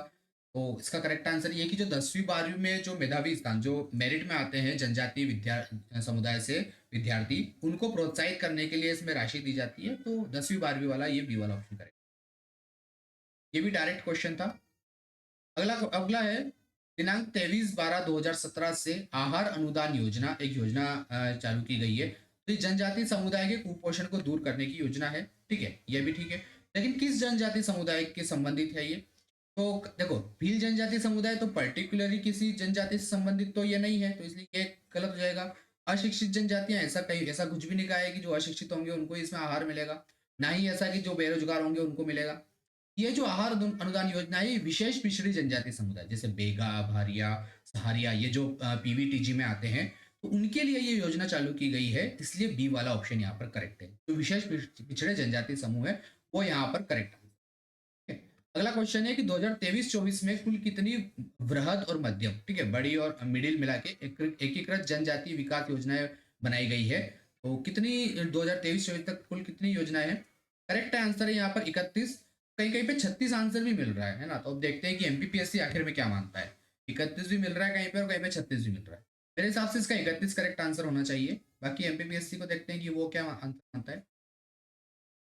Speaker 1: तो इसका करेक्ट आंसर ये कि जो 10वीं 12वीं में जो मेधावी स्थान, जो मेरिट में आते हैं जनजातीय समुदाय से विद्यार्थी, उनको प्रोत्साहित करने के लिए इसमें राशि दी जाती है। तो 10वीं 12वीं वाला ये बी वाला ऑप्शन करेक्ट। ये भी डायरेक्ट क्वेश्चन था। अगला अगला है दिनांक 23/12/2017 से आहार अनुदान योजना, एक योजना चालू की गई है। तो ये जनजातीय समुदाय के कुपोषण को दूर करने की योजना है। ठीक है, ये भी ठीक है। लेकिन किस जनजातीय समुदाय के संबंधित है ये? तो देखो, भील जनजातीय समुदाय तो पर्टिकुलरली किसी जनजाति से संबंधित तो ये नहीं है, तो इसलिए ये गलत हो जाएगा। अशिक्षित जनजातियां, ऐसा कुछ भी नहीं कहा है कि जो अशिक्षित होंगे उनको इसमें आहार मिलेगा। ना ही ऐसा कि जो बेरोजगार होंगे उनको मिलेगा। ये जो आहार अनुदान योजना है, ये विशेष पिछड़ी जनजाति समुदाय जैसे बेगा, भारिया, सहारिया, ये जो पीवीटीजी में आते हैं, तो उनके लिए ये योजना चालू की गई है। इसलिए बी वाला ऑप्शन यहाँ पर करेक्ट है। जो विशेष पिछड़े जनजाति समूह है वो यहाँ पर करेक्ट है। अगला क्वेश्चन है कि 2023-24 में कुल कितनी वृहद और मध्यम, ठीक है, बड़ी और मिडिल मिला के एकीकृत जनजातीय विकास योजनाएं बनाई गई है। तो कितनी 2023-24 तक कुल कितनी योजनाएं हैं? करेक्ट आंसर है यहाँ पर 31। कहीं कहीं पे 36 आंसर भी मिल रहा है ना। तो अब देखते हैं कि एमपीपीएससी आखिर में क्या मानता है। 31 भी मिल रहा है कहीं पे और कहीं पे 36 भी मिल रहा है। मेरे हिसाब से इसका 31 करेक्ट आंसर होना चाहिए। बाकी एमपीपीएससी को देखते हैं कि वो क्या आंसर मानता है।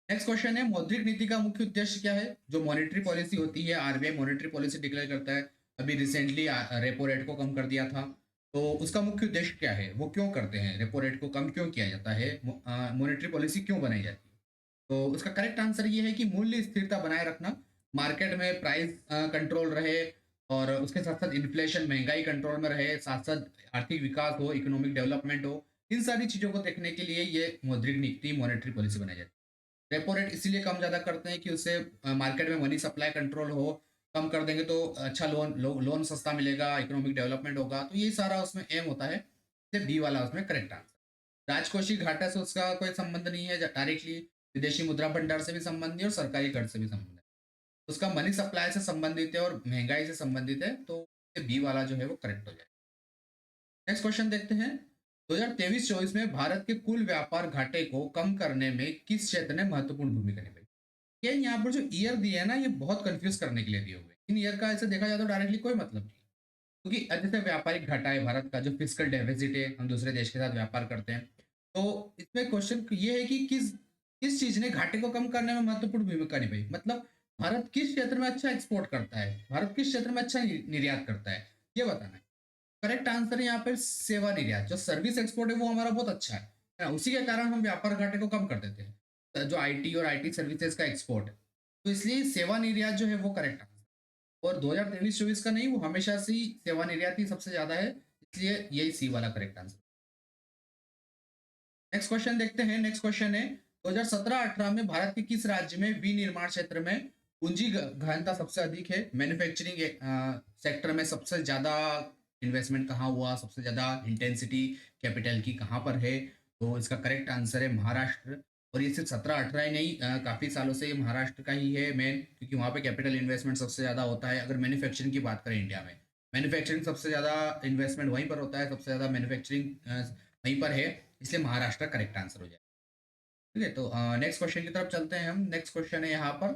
Speaker 1: नेक्स्ट क्वेश्चन है, मौद्रिक नीति का मुख्य उद्देश्य क्या है? जो मॉनेटरी पॉलिसी होती है, आरबीआई मॉनेटरी पॉलिसी डिक्लेयर करता है। अभी रिसेंटली रेपो रेट को कम कर दिया था। तो उसका मुख्य उद्देश्य क्या है, वो क्यों करते हैं, रेपो रेट को कम क्यों किया जाता है, मॉनेटरी पॉलिसी क्यों बनाई जाती है? तो उसका करेक्ट आंसर ये है कि मूल्य स्थिरता बनाए रखना, मार्केट में प्राइस कंट्रोल रहे, और उसके साथ साथ इन्फ्लेशन, महंगाई कंट्रोल में रहे, साथ साथ आर्थिक विकास हो, इकोनॉमिक डेवलपमेंट हो। इन सारी चीजों को देखने के लिए ये मौद्रिक नीति, मॉनेटरी पॉलिसी बनाई जाती है। रेपो रेट इसीलिए कम ज्यादा करते हैं कि उससे मार्केट में मनी सप्लाई कंट्रोल हो। कम कर देंगे तो अच्छा लोन सस्ता मिलेगा, इकोनॉमिक डेवलपमेंट होगा। तो ये सारा उसमें एम होता है। बी वाला उसमें करेक्ट आंसर। राजकोषीय घाटा से उसका कोई संबंध नहीं है डायरेक्टली। विदेशी मुद्रा भंडार से भी संबंधित है और सरकारी कर से भी संबंधित है। उसका मनी सप्लाई से संबंधित है और महंगाई से संबंधित है। तो बी वाला जो है वो करेक्ट हो जाए। नेक्स्ट क्वेश्चन देखते हैं। 2023-24 में भारत के कुल व्यापार घाटे को कम करने में किस क्षेत्र ने महत्वपूर्ण भूमिका निभाई? ये यहाँ पर जो ईयर दिए है ना, ये बहुत कंफ्यूज करने के लिए दिए हुए। इन ईयर का ऐसे देखा जाए तो डायरेक्टली कोई मतलब नहीं, क्योंकि जैसे व्यापारिक घाटा है भारत का, जो फिजिकल डेफिसिट है, हम दूसरे देश के साथ व्यापार करते हैं। तो इसमें क्वेश्चन ये है कि किस किस चीज ने घाटे को कम करने में महत्वपूर्ण भूमिका निभाई। मतलब भारत किस क्षेत्र में अच्छा एक्सपोर्ट करता है, भारत किस क्षेत्र में अच्छा निर्यात करता है, ये बताना है। करेक्ट आंसर है यहाँ पे सेवा निर्यात। जो सर्विस एक्सपोर्ट है वो हमारा बहुत अच्छा है ना, उसी के कारण हम व्यापार घाटे को कम कर देते हैं। जो आईटी और आईटी सर्विसेज का एक्सपोर्ट है, तो इसलिए सेवा निर्यात जो है वो करेक्ट आंसर। और 2023-24 का नहीं, वो हमेशा से ही सेवा निर्यात ही सबसे ज्यादा है। इसलिए यही सी वाला करेक्ट आंसर। नेक्स्ट क्वेश्चन देखते हैं। नेक्स्ट क्वेश्चन है, 2017-18 में भारत के किस राज्य में विनिर्माण क्षेत्र में पूंजी गहनता सबसे अधिक है? मैन्युफैक्चरिंग सेक्टर में सबसे ज्यादा इन्वेस्टमेंट कहाँ हुआ, सबसे ज्यादा इंटेंसिटी कैपिटल की कहाँ पर है? तो इसका करेक्ट आंसर है महाराष्ट्र। और ये सिर्फ 17-18 ही नहीं, काफी सालों से ये महाराष्ट्र का ही है मेन, क्योंकि वहाँ पे कैपिटल इन्वेस्टमेंट सबसे ज्यादा होता है। अगर मैन्युफैक्चरिंग की बात करें इंडिया में, मैन्युफैक्चरिंग सबसे ज्यादा इन्वेस्टमेंट वहीं पर होता है, सबसे ज्यादा मैन्युफैक्चरिंग वहीं पर है। इसलिए महाराष्ट्र करेक्ट आंसर हो जाए। ठीक है, तो नेक्स्ट क्वेश्चन की तरफ चलते हैं हम। नेक्स्ट क्वेश्चन है यहाँ पर,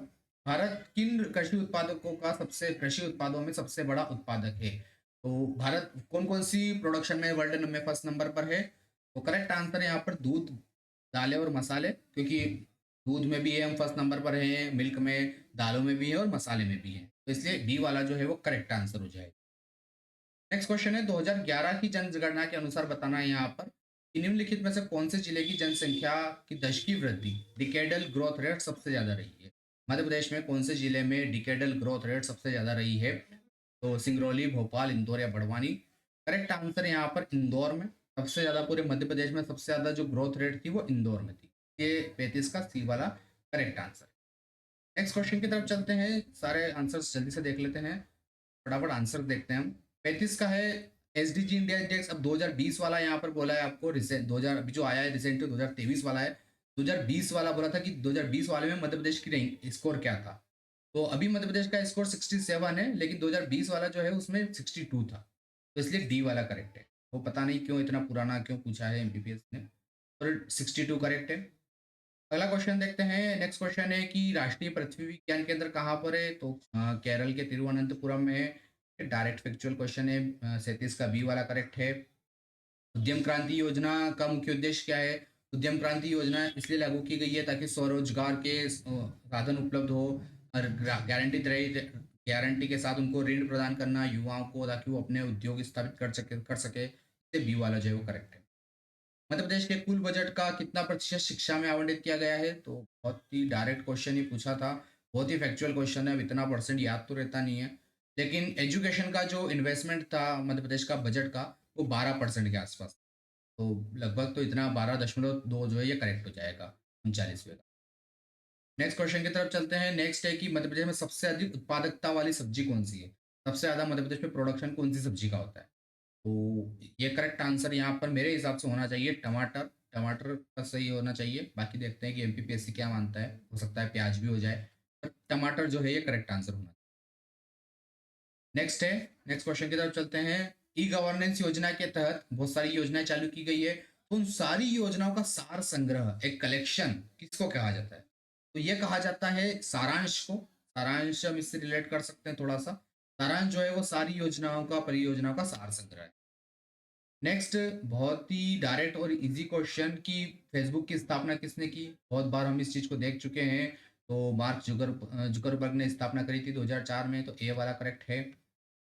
Speaker 1: भारत किन कृषि उत्पादकों का सबसे कृषि उत्पादों में सबसे बड़ा उत्पादक है? तो भारत कौन कौन सी प्रोडक्शन में वर्ल्ड में फर्स्ट नंबर पर है? तो करेक्ट आंसर है यहाँ पर दूध, दालें और मसाले, क्योंकि दूध में भी है हम फर्स्ट नंबर पर है, मिल्क में, दालों में भी है और मसाले में भी है। तो इसलिए बी वाला जो है वो करेक्ट आंसर हो जाएगा। नेक्स्ट क्वेश्चन है, 2011 की जनगणना के अनुसार बताना है यहाँ पर कि निम्नलिखित में से कौन से जिले की जनसंख्या की दशकीय वृद्धि, डिकेडल ग्रोथ रेट सबसे ज्यादा रही है? मध्य प्रदेश में कौन से जिले में डिकेडल ग्रोथ रेट सबसे ज्यादा रही है? तो सिंगरौली, भोपाल, इंदौर या बड़वानी? करेक्ट आंसर यहाँ पर इंदौर में सबसे ज्यादा, पूरे मध्य प्रदेश में सबसे ज्यादा जो ग्रोथ रेट थी वो इंदौर में थी। ये 35 का सी वाला करेक्ट आंसर। नेक्स्ट क्वेश्चन की तरफ चलते हैं। सारे आंसर्स जल्दी से देख लेते हैं, फटाफट आंसर देखते हैं हम। 35 का है एसडीजी इंडिया इंडेक्स। अब 2020 वाला यहाँ पर बोला है आपको, रिसेंट 2000 अभी जो आया है रिसेंट 2023 वाला है। 2020 वाला बोला था कि 2020 वाले में मध्य प्रदेश की रैंक स्कोर क्या था। तो अभी मध्य प्रदेश का स्कोर 67 है, लेकिन 2020 वाला जो है उसमें 62 था। तो इसलिए डी वाला करेक्ट है। वो पता नहीं क्यों इतना पुराना क्यों पूछा है एमबीबीएस ने। तो 62 करेक्ट है। अगला क्वेश्चन देखते हैं। नेक्स्ट क्वेश्चन है कि राष्ट्रीय पृथ्वी विज्ञान केंद्र कहाँ पर है? तो केरल के तिरुवनंतपुरम में है। डायरेक्ट फैक्चुअल क्वेश्चन है। 37 का बी वाला करेक्ट है। उद्यम क्रांति योजना का मुख्य उद्देश्य क्या है? उद्यम क्रांति योजना इसलिए लागू की गई है ताकि स्वरोजगार के साधन उपलब्ध हो, और गारंटी के साथ उनको ऋण प्रदान करना युवाओं को, ताकि वो अपने उद्योग स्थापित कर सके। इससे बी वाला जो है वो करेक्ट है। मध्य प्रदेश के कुल बजट का कितना प्रतिशत शिक्षा में आवंटित किया गया है? तो बहुत ही डायरेक्ट क्वेश्चन ही पूछा था। बहुत ही फैक्चुअल क्वेश्चन है। अब इतना परसेंट याद तो रहता नहीं है, लेकिन एजुकेशन का जो इन्वेस्टमेंट था मध्य प्रदेश का बजट का, वो 12% के आसपास। तो लगभग तो इतना 12.2 जो है ये करेक्ट हो जाएगा 39वें का। नेक्स्ट क्वेश्चन की तरफ चलते हैं। नेक्स्ट है कि मध्य प्रदेश में सबसे अधिक उत्पादकता वाली सब्जी कौन सी है? सबसे ज्यादा मध्य प्रदेश में प्रोडक्शन कौन सी सब्जी का होता है? तो ये करेक्ट आंसर यहाँ पर मेरे हिसाब से होना चाहिए टमाटर। टमाटर का सही होना चाहिए। बाकी देखते हैं कि एमपीपीएससी क्या मानता है, हो सकता है प्याज भी हो जाए। टमाटर जो है ये करेक्ट आंसर होना। नेक्स्ट है, नेक्स्ट क्वेश्चन की तरफ चलते हैं। ई गवर्नेंस योजना के तहत बहुत सारी योजनाएं चालू की गई है, तो उन सारी योजनाओं का सार संग्रह, एक कलेक्शन, किसको कहा जाता है? तो ये कहा जाता है सारांश को। सारांश हम इससे रिलेट कर सकते हैं थोड़ा सा। सारांश जो है वो सारी योजनाओं का, परियोजनाओं का सार संग्रह है। नेक्स्ट, बहुत ही डायरेक्ट और इजी क्वेश्चन कि फेसबुक की स्थापना किसने की? बहुत बार हम इस चीज को देख चुके हैं। तो मार्क जुकरबर्ग ने स्थापना करी थी 2004 में, तो ए वाला करेक्ट है।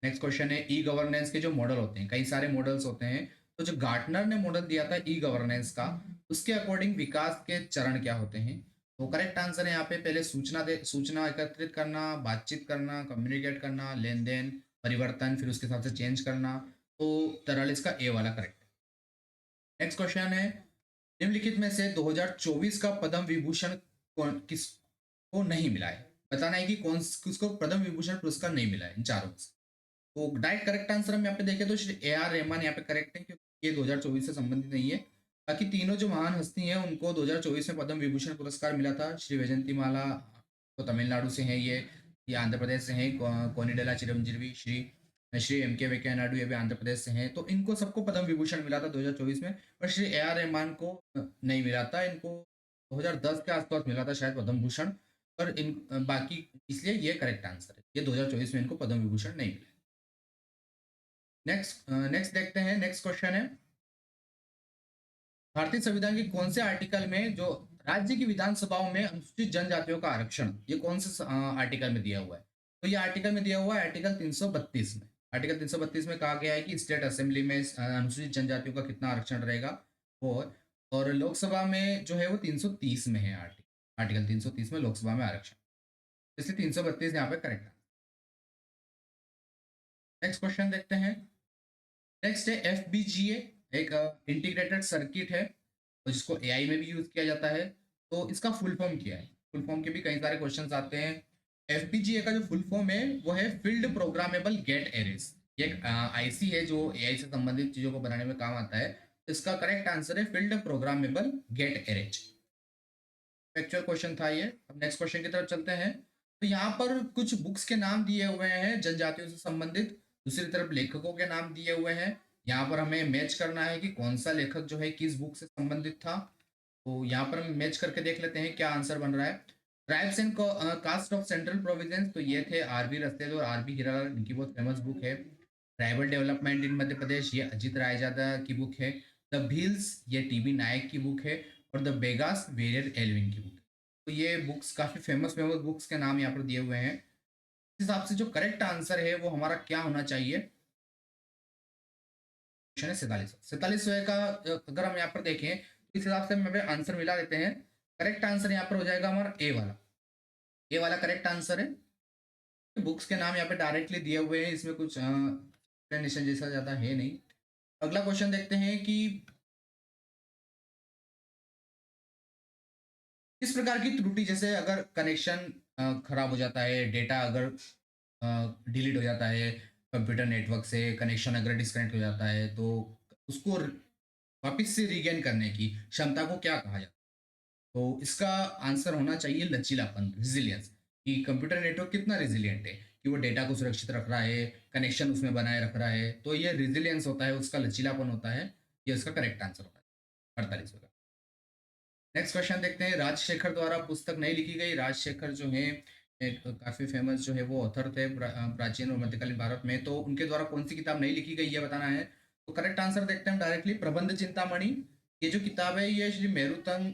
Speaker 1: नेक्स्ट क्वेश्चन है, ई गवर्नेंस के जो मॉडल होते हैं, कई सारे मॉडल्स होते हैं, तो जो गार्टनर ने मॉडल दिया था ई गवर्नेंस का, उसके अकॉर्डिंग विकास के चरण क्या होते हैं? तो करेक्ट आंसर है यहाँ पे, पहले सूचना एकत्रित करना, बातचीत करना, कम्युनिकेट करना, लेन देन, परिवर्तन, फिर उसके हिसाब से चेंज करना। तो 43 का ए वाला करेक्ट है। नेक्स्ट क्वेश्चन है, निम्नलिखित में से 2024 का पद्म विभूषण किसको नहीं मिला है? बताना है कि कौन किसको पद्म विभूषण पुरस्कार नहीं मिला है इन चारों में से। तो डायरेक्ट करेक्ट आंसर हम यहाँ पे देखें तो श्री ए आर रहमान यहाँ पे करेक्ट है, क्योंकि ये 2024 से संबंधित नहीं है। बाकी तीनों जो महान हस्ती हैं उनको 2024 में पद्म विभूषण पुरस्कार मिला था। श्री वैजंती माला तो तमिलनाडु से हैं, ये आंध्र प्रदेश से हैं। कोनिडेला चिरंजीवी, श्री श्री एम के वेंकैया नायडू, ये भी आंध्र प्रदेश से हैं। तो इनको सबको पद्म विभूषण मिला था 2024 में, पर श्री ए आर रहमान को नहीं मिला था। इनको 2010 के आसपास मिला था शायद पद्म भूषण। पर इन बाकी, इसलिए ये करेक्ट आंसर है, ये 2024 में इनको पद्म विभूषण नहीं मिला। नेक्स्ट देखते हैं, नेक्स्ट क्वेश्चन है, भारतीय संविधान के कौन से आर्टिकल में जो राज्य की विधानसभाओं में अनुसूचित जनजातियों का आरक्षण, ये कौन से आर्टिकल में दिया हुआ है? तो ये आर्टिकल में दिया हुआ है आर्टिकल 332 में। आर्टिकल 332 में कहा गया है कि स्टेट असेंबली में अनुसूचित जनजातियों का कितना आरक्षण रहेगा। और लोकसभा में जो है वो 330 में है। आर्टिकल 330 में लोकसभा में आरक्षण, इसलिए 332 यहाँ पे करेक्ट है। नेक्स्ट क्वेश्चन देखते हैं। नेक्स्ट है एफबीजीए, एक इंटीग्रेटेड सर्किट है, तो जिसको एआई में भी यूज किया जाता है। तो इसका फुल फॉर्म क्या है? फुल फॉर्म के भी कई सारे क्वेश्चंस आते हैं। एफपीजीए का जो फुल फॉर्म है वो है फील्ड प्रोग्रामेबल गेट एरेज। ये एक आईसी है जो एआई से संबंधित चीजों को बनाने में काम आता है। इसका करेक्ट आंसर है field programmable gate arrays. Actual question था ये। अब नेक्स्ट क्वेश्चन की तरफ चलते हैं। तो यहाँ पर कुछ बुक्स के नाम दिए हुए हैं जनजातियों से संबंधित, दूसरी तरफ लेखकों के नाम दिए हुए हैं। यहाँ पर हमें मैच करना है कि कौन सा लेखक जो है किस बुक से संबंधित था। तो यहाँ पर हम मैच करके देख लेते हैं क्या आंसर बन रहा है। Tribes and caste of central provinces, तो ये थे आर बी रसेल और आर बी हीरालाल, इनकी बहुत फेमस बुक है। Tribal development in Madhya Pradesh, ये अजीत रायजादा की बुक है। द भील्स, ये टीबी नायक की बुक है। और द बेगास, वेरियर एल्विन की बुक है। तो ये बुक्स काफी फेमस फेमस बुक्स के नाम यहाँ पर दिए हुए हैं। इस हिसाब से जो करेक्ट आंसर है वो हमारा क्या होना चाहिए? क्वेश्चन है 4700 का। अगर हम यहाँ पर देखें तो इस हिसाब से हम आंसर मिला देते हैं। करेक्ट आंसर यहाँ पर हो जाएगा हमारा ए वाला। ए वाला करेक्ट आंसर है। बुक्स के नाम यहाँ पे डायरेक्टली दिए हुए हैं, इसमें कुछ एक्सप्लेनेशन जैसा ज्यादा है नहीं। अगला क्वेश्चन देखते हैं कि किस प्रकार की त्रुटि, जैसे अगर कनेक्शन खराब हो जाता है, डेटा अगर डिलीट हो जाता है कंप्यूटर नेटवर्क से, कनेक्शन अगर डिस्कनेक्ट हो जाता है, तो उसको वापस से रीगेन करने की क्षमता को क्या कहा जाता है? तो इसका आंसर होना चाहिए लचीलापन, रिजिलियंस, कि कंप्यूटर नेटवर्क कितना रिजिलियंट है, कि वो डेटा को सुरक्षित रख रहा है, कनेक्शन उसमें बनाए रख रहा है। तो ये रिजिलियंस होता है, उसका लचीलापन होता है। ये उसका करेक्ट आंसर होता है 48 का। नेक्स्ट क्वेश्चन देखते हैं। राजशेखर द्वारा पुस्तक नहीं लिखी गई। राजशेखर जो है एक काफी फेमस जो है वो ऑथर थे प्राचीन और मध्यकालीन भारत में। तो उनके द्वारा कौन सी किताब नहीं लिखी गई ये बताना है। तो करेक्ट आंसर देखते हैं डायरेक्टली, प्रबंध चिंतामणि। ये जो किताब है ये श्री मेरुतम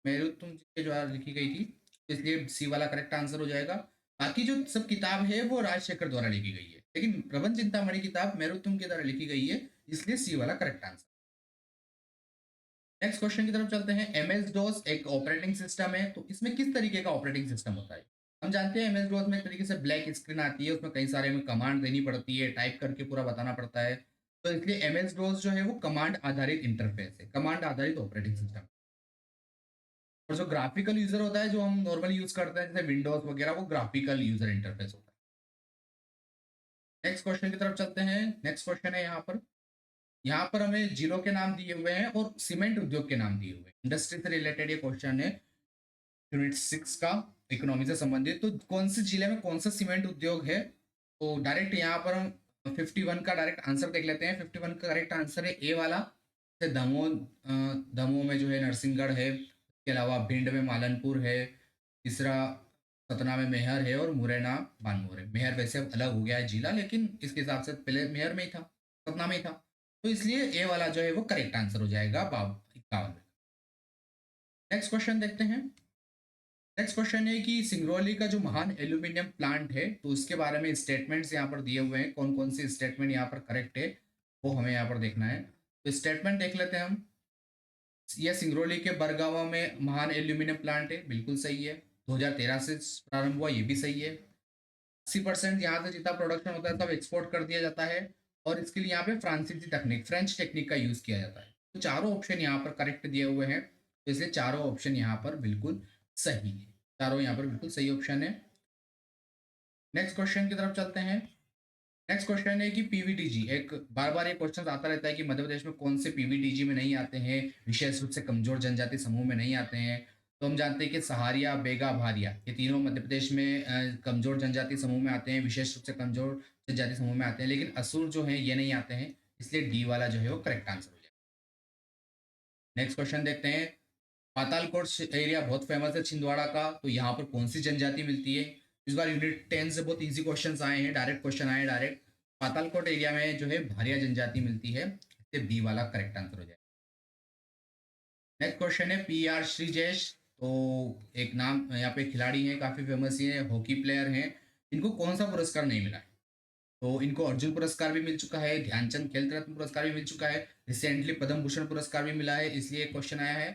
Speaker 1: जी के द्वारा लिखी गई थी, इसलिए सी वाला करेक्ट आंसर हो जाएगा। बाकी जो सब किताब है वो राजशेखर द्वारा लिखी गई है, लेकिन प्रबंध चिंतामणि किताब मेरुतम के द्वारा लिखी गई है, इसलिए सी वाला करेक्ट आंसर। नेक्स्ट क्वेश्चन की तरफ चलते हैं। एमएस डॉस एक ऑपरेटिंग सिस्टम है, तो इसमें किस तरीके का ऑपरेटिंग सिस्टम होता है? हम जानते हैं एमएस डॉस में एक तरीके से ब्लैक स्क्रीन आती है, उसमें कई सारे हमें कमांड देनी पड़ती है, टाइप करके पूरा बताना पड़ता है। तो इसलिए एमएस डॉस जो है वो कमांड आधारित इंटरफेस है, कमांड आधारित ऑपरेटिंग सिस्टम। और जो ग्राफिकल यूजर होता है, जो हम नॉर्मली यूज करते हैं जैसे विंडोज वगैरह, वो ग्राफिकल यूजर इंटरफेस होता है। नेक्स्ट क्वेश्चन की तरफ चलते हैं। नेक्स्ट क्वेश्चन है यहाँ पर हमें जिलो के नाम दिए हुए हैं और सीमेंट उद्योग के नाम दिए हुए हैं। इंडस्ट्री से रिलेटेड ये क्वेश्चन है यूनिट 6 का। इकोनॉमी से संबंधित। तो कौन से जिले में कौन सा सीमेंट उद्योग है? तो डायरेक्ट यहाँ पर हम 51 का डायरेक्ट आंसर देख लेते हैं। 51 का करेक्ट आंसर है ए वाला। जैसे दमोह, दमोह में जो है नरसिंहगढ़ है, इसके अलावा भिंड में मालनपुर है, तीसरा सतना में मेहर है, और मुरैना बानमोर है। मेहर वैसे अब अलग हो गया है जिला, लेकिन इसके हिसाब से पहले मेहर में ही था, सतना में ही था। तो इसलिए ए वाला जो है वो करेक्ट आंसर हो जाएगा 51 में। नेक्स्ट क्वेश्चन देखते हैं। नेक्स्ट क्वेश्चन है कि सिंगरौली का जो महान एल्यूमिनियम प्लांट है, तो उसके बारे में स्टेटमेंट्स यहाँ पर दिए हुए हैं। कौन कौन से स्टेटमेंट यहाँ पर करेक्ट है वो हमें यहाँ पर देखना है। तो स्टेटमेंट देख लेते हैं हम। यह सिंगरौली के बरगावा में महान एल्यूमिनियम प्लांट है, बिल्कुल सही है। 2013 से प्रारंभ हुआ, ये भी सही है। 80% यहाँ से जितना प्रोडक्शन होता है सब एक्सपोर्ट कर दिया जाता है, और इसके लिए यहाँ पे फ्रांसीसी टेक्निक, फ्रेंच टेक्निक का यूज किया जाता है। तो चारों ऑप्शन यहाँ पर करेक्ट दिए हुए हैं, तो इसलिए चारों ऑप्शन यहाँ पर बिल्कुल सही है। चारों यहाँ पर बिल्कुल सही ऑप्शन है। नेक्स्ट क्वेश्चन की तरफ चलते हैं। नेक्स्ट क्वेश्चन है कि पीवीटीजी, एक बार बार ये क्वेश्चन आता रहता है कि मध्य प्रदेश में कौन से पीवीटीजी में नहीं आते हैं, विशेष रूप से कमजोर जनजाति समूह में नहीं आते हैं। तो हम जानते हैं कि सहारिया, बेगा, भारिया, ये तीनों मध्य प्रदेश में कमजोर जनजाति समूह में आते हैं, विशेष रूप से कमजोर जनजाति समूह में आते हैं। लेकिन असुर जो है ये नहीं आते हैं, इसलिए डी वाला जो है वो करेक्ट आंसर हो जाएगा। नेक्स्ट क्वेश्चन देखते हैं। पातालकोट एरिया बहुत फेमस है छिंदवाड़ा का, तो यहाँ पर कौन सी जनजाति मिलती है? इस बार यूनिट 10 से बहुत इजी क्वेश्चंस आए हैं, डायरेक्ट क्वेश्चन आए हैं डायरेक्ट। पातालकोट एरिया में जो है भारिया जनजाति मिलती है, इससे बी वाला करेक्ट आंसर हो जाएगा। नेक्स्ट क्वेश्चन है पी आर श्रीजेश। तो एक नाम यहाँ पे खिलाड़ी हैं, काफी फेमस ही है, हॉकी प्लेयर हैं। इनको कौन सा पुरस्कार नहीं मिला है? तो इनको अर्जुन पुरस्कार भी मिल चुका है, ध्यानचंद खेल रत्न पुरस्कार भी मिल चुका है, रिसेंटली पद्म भूषण पुरस्कार भी मिला है, इसलिए क्वेश्चन आया है।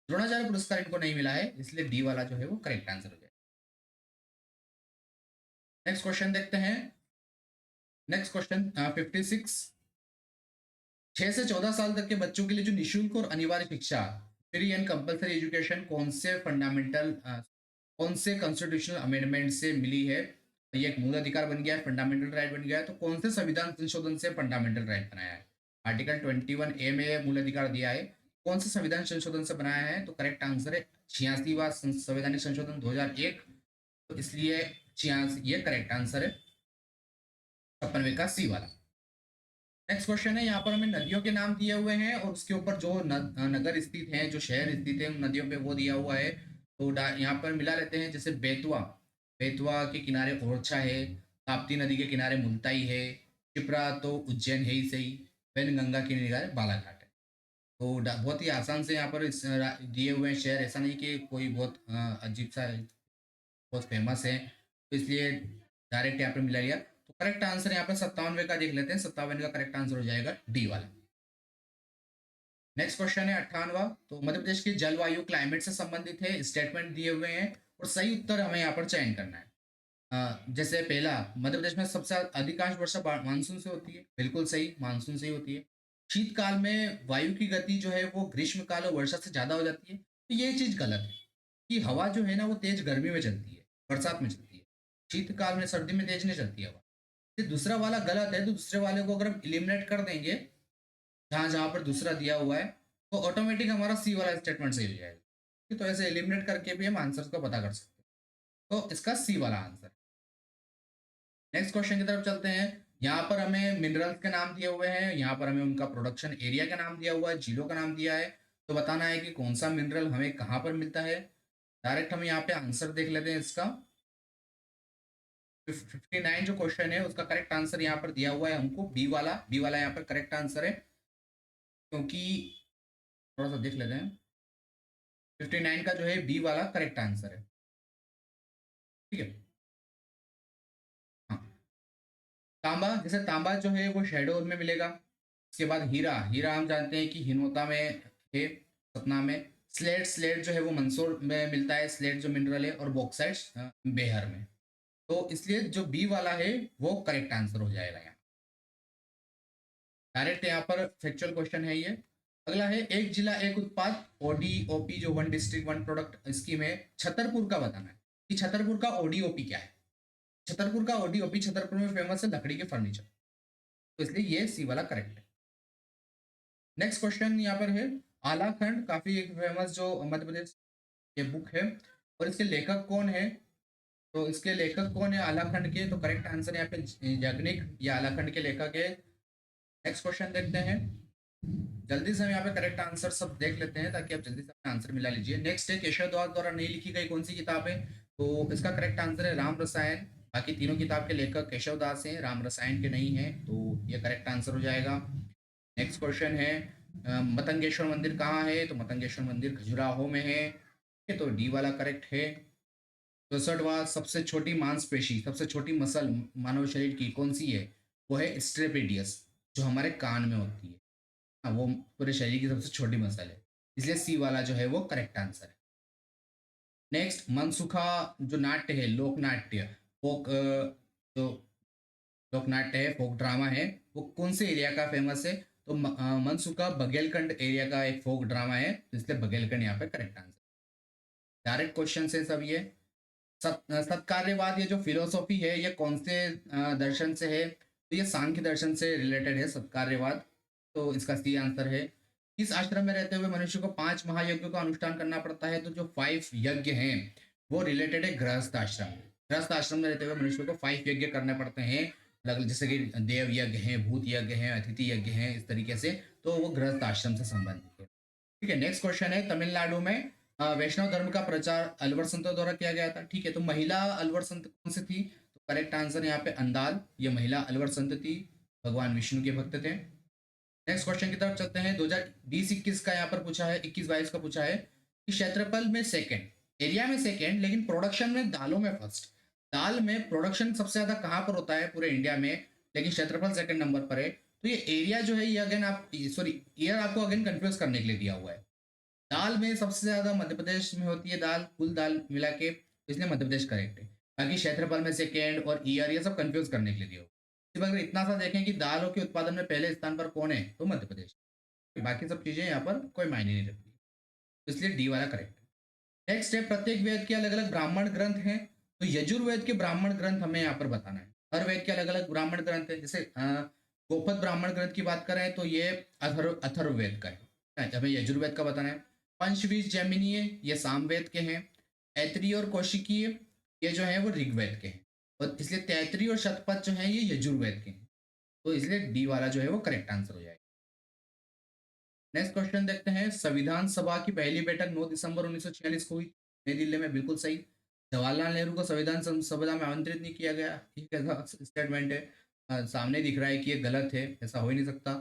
Speaker 1: द्रोणाचार्य पुरस्कार इनको नहीं मिला है, इसलिए डी वाला जो है वो करेक्ट आंसर हो जाएगा। नेक्स्ट क्वेश्चन देखते हैं। Next question 56। 6 से 14 साल तक के बच्चों के लिए जो निःशुल्क और अनिवार्य शिक्षा, फ्री एंड कंपलसरी एजुकेशन, कौन से कॉन्स्टिट्यूशनल अमेंडमेंट से मिली है? तो ये एक मूल अधिकार बन गया है, फंडामेंटल राइट बन गया है। तो कौन से संविधान संशोधन से फंडामेंटल राइट बनाया है? आर्टिकल 21A में मूल अधिकार दिया है, कौन से संविधान संशोधन से बनाया है? तो करेक्ट आंसर है 86वां संवैधानिक संशोधन 2001। तो इसलिए 86 ये करेक्ट आंसर है, 56वें का सी वाला। नेक्स्ट क्वेश्चन है, यहाँ पर हमें नदियों के नाम दिए हुए हैं, और उसके ऊपर जो नगर स्थित हैं, जो शहर स्थित है उन नदियों पे वो दिया हुआ है। तो यहाँ पर मिला लेते हैं। जैसे बेतवा, बेतवा के किनारे ओरछा है, ताप्ती नदी के किनारे मुल्ताई है, शिप्रा तो उज्जैन है ही सही, वैनगंगा के किनारे बालाघाट है। तो बहुत ही आसान से यहाँ पर दिए हुए हैं शहर, ऐसा नहीं कि कोई बहुत अजीब सा है, बहुत फेमस है, तो इसलिए डायरेक्ट यहाँ पर मिला लिया। तो करेक्ट आंसर यहाँ पर 57वें का देख लेते हैं। 57 का करेक्ट आंसर हो जाएगा डी वाला। नेक्स्ट क्वेश्चन है 58वां। तो मध्य प्रदेश की जलवायु क्लाइमेट से संबंधित है, स्टेटमेंट दिए हुए हैं, और सही उत्तर हमें यहाँ पर चयन करना है। जैसे पहला, मध्य प्रदेश में सबसे अधिकांश वर्षा मानसून से होती है, बिल्कुल सही, मानसून से ही होती है। शीतकाल में वायु की गति जो है वो ग्रीष्म काल और वर्षा से ज्यादा हो जाती है, तो ये चीज गलत है कि हवा जो है ना वो तेज गर्मी में चलती है, बरसात में चलती है। शीतकाल में, सर्दी में तेज नहीं चलती है हवा। ये दूसरा वाला गलत है, तो दूसरे वाले को अगर हम इलिमिनेट कर देंगे जहां जहां पर दूसरा दिया हुआ है, तो ऑटोमेटिक हमारा सी वाला स्टेटमेंट सही हो जाएगा। तो ऐसे एलिमिनेट करके भी हम आंसर को पता कर सकते हैं। तो इसका सी वाला आंसर। नेक्स्ट क्वेश्चन की तरफ चलते हैं। यहाँ पर हमें मिनरल्स के नाम दिए हुए हैं, यहाँ पर हमें उनका प्रोडक्शन एरिया का नाम दिया हुआ है, झीलों का नाम दिया है। तो बताना है कि कौन सा मिनरल हमें कहाँ पर मिलता है। डायरेक्ट हम यहाँ पे आंसर देख लेते हैं इसका। 59 जो क्वेश्चन है उसका करेक्ट आंसर यहाँ पर दिया हुआ है हमको, बी वाला। बी वाला यहाँ पर करेक्ट आंसर है, क्योंकि थोड़ा सा देख लेते हैं। 59 का जो है बी वाला करेक्ट आंसर है। ठीक है। हाँ, तांबा, जैसे तांबा जो है वो शहडोल में मिलेगा। इसके बाद हीरा, हीरा हम जानते हैं कि हिनोता में है, सतना में। स्लेट, स्लेट जो है वो मंदसौर में मिलता है, स्लेट जो मिनरल है। और बॉक्साइट बेहर में। तो इसलिए जो बी वाला है वो करेक्ट आंसर हो जाएगा यहाँ। डायरेक्ट यहाँ पर फैक्चुअल क्वेश्चन है ये। अगला है, एक जिला एक उत्पाद, ओडीओपी जो one district one product scheme है, छतरपुर का बताना है कि छतरपुर का ओडीओपी क्या है। छतरपुर का ओडीओपी, छतरपुर में फेमस है लकड़ी के फर्नीचर, तो इसलिए ये सी वाला करेक्ट है। नेक्स्ट क्वेश्चन यहाँ पर है, आलाखंड, काफी एक फेमस जो मध्य प्रदेश ये बुक है, और इसके लेखक कौन है? तो इसके लेखक कौन है आलाखंड के? तो करेक्ट आंसर यहाँ पे याज्ञनिक या आलाखंड के लेखक है। नेक्स्ट क्वेश्चन देखते हैं। जल्दी से हम यहाँ पे करेक्ट आंसर सब देख लेते हैं ताकि आप जल्दी से अपना आंसर मिला लीजिए। नेक्स्ट है केशव दास द्वारा नहीं लिखी गई कौन सी किताब है? तो इसका करेक्ट आंसर है राम रसायन। बाकी तीनों किताब के लेखक केशव दास हैं, राम रसायन के नहीं है, तो ये करेक्ट आंसर हो जाएगा। नेक्स्ट क्वेश्चन है मतंगेश्वर मंदिर कहाँ है? तो मतंगेश्वर मंदिर खजुराहो में है। ये तो डी वाला करेक्ट है। 64वां सबसे छोटी मांसपेशी, सबसे छोटी मसल मानव शरीर की कौन सी है? वो है स्ट्रेपेडियस, जो हमारे कान में होती है। हाँ, वो पूरे शरीर की सबसे छोटी मसल है, इसलिए सी वाला जो है वो करेक्ट आंसर है। नेक्स्ट, मनसुखा जो नाट्य है, लोक नाट्य, फोक जो लोक नाट्य है, फोक ड्रामा है, वो कौन से एरिया का फेमस है? तो मनसुखा बघेलखंड एरिया का एक फोक ड्रामा है, तो इसलिए बघेलखंड यहाँ पे करेक्ट आंसर। डायरेक्ट क्वेश्चन है सब ये। सत्कार्यवाद ये जो फिलोसॉफी है ये कौन से दर्शन से है? तो ये सांख्य दर्शन से रिलेटेड है सत्कार्यवाद, तो इसका सी आंसर है। इस आश्रम में रहते हुए मनुष्य को 5 महायज्ञों का अनुष्ठान करना पड़ता है, तो जो 5 यज्ञ हैं वो रिलेटेड है गृहस्थ आश्रम। गृहस्थ आश्रम में रहते हुए मनुष्य को 5 यज्ञ करने पड़ते हैं, अलग जैसे कि देव यज्ञ हैं, भूत यज्ञ हैं, अतिथि यज्ञ हैं, इस तरीके से, तो वो गृहस्थ आश्रम से संबंधित है। ठीक है, नेक्स्ट क्वेश्चन है तमिलनाडु में वैष्णव धर्म का प्रचार अलवर संतों द्वारा किया गया था। ठीक है, तो महिला अलवर संत कौन सी थी? तो करेक्ट आंसर यहाँ पे अंदाल, ये महिला अलवर संत थी, भगवान विष्णु के भक्त थे। नेक्स्ट क्वेश्चन की तरफ चलते हैं। 2020-21 का यहाँ पर पूछा है, 21-22 का पूछा है कि क्षेत्रफल में सेकंड, एरिया में सेकंड, लेकिन प्रोडक्शन में दालों में फर्स्ट। दाल में प्रोडक्शन सबसे ज्यादा कहाँ पर होता है पूरे इंडिया में, लेकिन क्षेत्रफल सेकंड नंबर पर है। तो ये एरिया जो है ये अगेन आप सॉरी ईयर आपको अगेन कंफ्यूज करने के लिए दिया हुआ है। दाल में सबसे ज्यादा मध्य प्रदेश में होती है दाल, कुल दाल मिला के, इसलिए मध्य प्रदेश करेक्ट है। बाकी क्षेत्रफल में सेकेंड और ईयर ये सब कंफ्यूज करने के लिए दिया हुआ। अगर इतना सा देखें कि दालों के उत्पादन में पहले स्थान पर कौन है, तो मध्य प्रदेश। बाकी सब चीजें यहाँ पर कोई मायने नहीं रखती, तो इसलिए डी वाला करेक्ट है। नेक्स्ट है प्रत्येक वेद के अलग अलग ब्राह्मण ग्रंथ हैं, तो यजुर्वेद के ब्राह्मण ग्रंथ हमें यहाँ पर बताना है। हर वेद के अलग अलग ब्राह्मण ग्रंथ है, जैसे गोपद ब्राह्मण ग्रंथ की बात करें तो ये अथर्ववेद का है, हमें यजुर्वेद का बताना है। पंचवीस जैमिनीय ये सामवेद के हैं। ऐत्री और कौशिकीय ये जो है वो ऋग्वेद के हैं, और इसलिए तैतरी और शतपथ जो है ये यजुर्वेद के हैं, तो इसलिए डी वाला जो है वो करेक्ट आंसर हो जाएगा। नेक्स्ट क्वेश्चन देखते हैं। संविधान सभा की पहली बैठक 9 दिसंबर 1946 को हुई नई दिल्ली में, बिल्कुल सही। जवाहरलाल नेहरू को संविधान सभा में आमंत्रित नहीं किया गया, ये कैसा स्टेटमेंट है? सामने दिख रहा है कि ये गलत है, ऐसा हो ही नहीं सकता,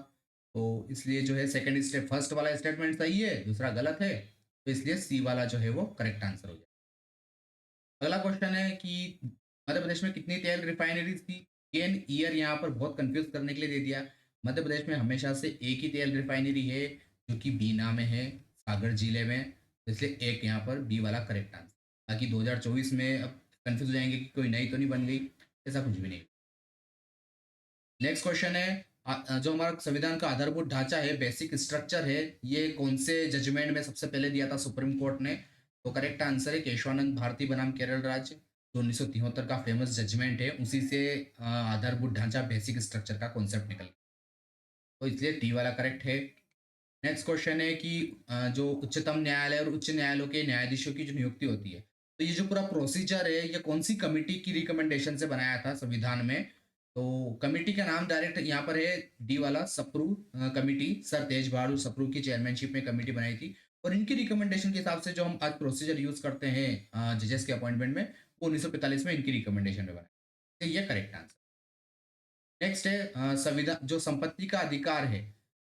Speaker 1: तो इसलिए जो है सेकंड स्टेप, फर्स्ट वाला स्टेटमेंट सही है, दूसरा गलत है, तो इसलिए सी वाला जो है वो करेक्ट आंसर हो जाए। अगला क्वेश्चन है कि मध्य प्रदेश में कितनी तेल रिफाइनरीज थी? अगेन ईयर यहाँ पर बहुत कंफ्यूज करने के लिए दे दिया। मध्य प्रदेश में हमेशा से एक ही तेल रिफाइनरी है, जो कि बीना में है, सागर जिले में, तो इसलिए एक यहाँ पर बी वाला करेक्ट आंसर। बाकी 2024 में अब कंफ्यूज हो जाएंगे कि कोई नई तो नहीं बन गई, ऐसा कुछ भी नहीं। नेक्स्ट क्वेश्चन है जो हमारा संविधान का आधारभूत ढांचा है, बेसिक स्ट्रक्चर है, ये कौन से जजमेंट में सबसे पहले दिया था सुप्रीम कोर्ट ने? तो करेक्ट आंसर है केशवानंद भारती बनाम केरल राज्य, जो 1973 का फेमस जजमेंट है, उसी से आधारभूत ढांचा बेसिक स्ट्रक्चर का कॉन्सेप्ट निकल, तो इसलिए टी वाला करेक्ट है। नेक्स्ट क्वेश्चन है कि जो उच्चतम न्यायालय और उच्च न्यायालयों के न्यायाधीशों की जो नियुक्ति होती है, तो ये जो पूरा प्रोसीजर है ये कौन सी कमिटी की रिकमेंडेशन से बनाया था संविधान में? तो कमिटी का नाम डायरेक्ट यहाँ पर है डी वाला, सप्रू कमिटी, सर तेज बहादुर सप्रू की चेयरमैनशिप में कमिटी बनाई थी, और इनकी रिकमेंडेशन के हिसाब से जो हम आज प्रोसीजर यूज करते हैं जजेस के अपॉइंटमेंट में, वो 1945 में इनकी रिकमेंडेशन में बनाया, तो ये करेक्ट आंसर। नेक्स्ट है संविधान जो संपत्ति का अधिकार है,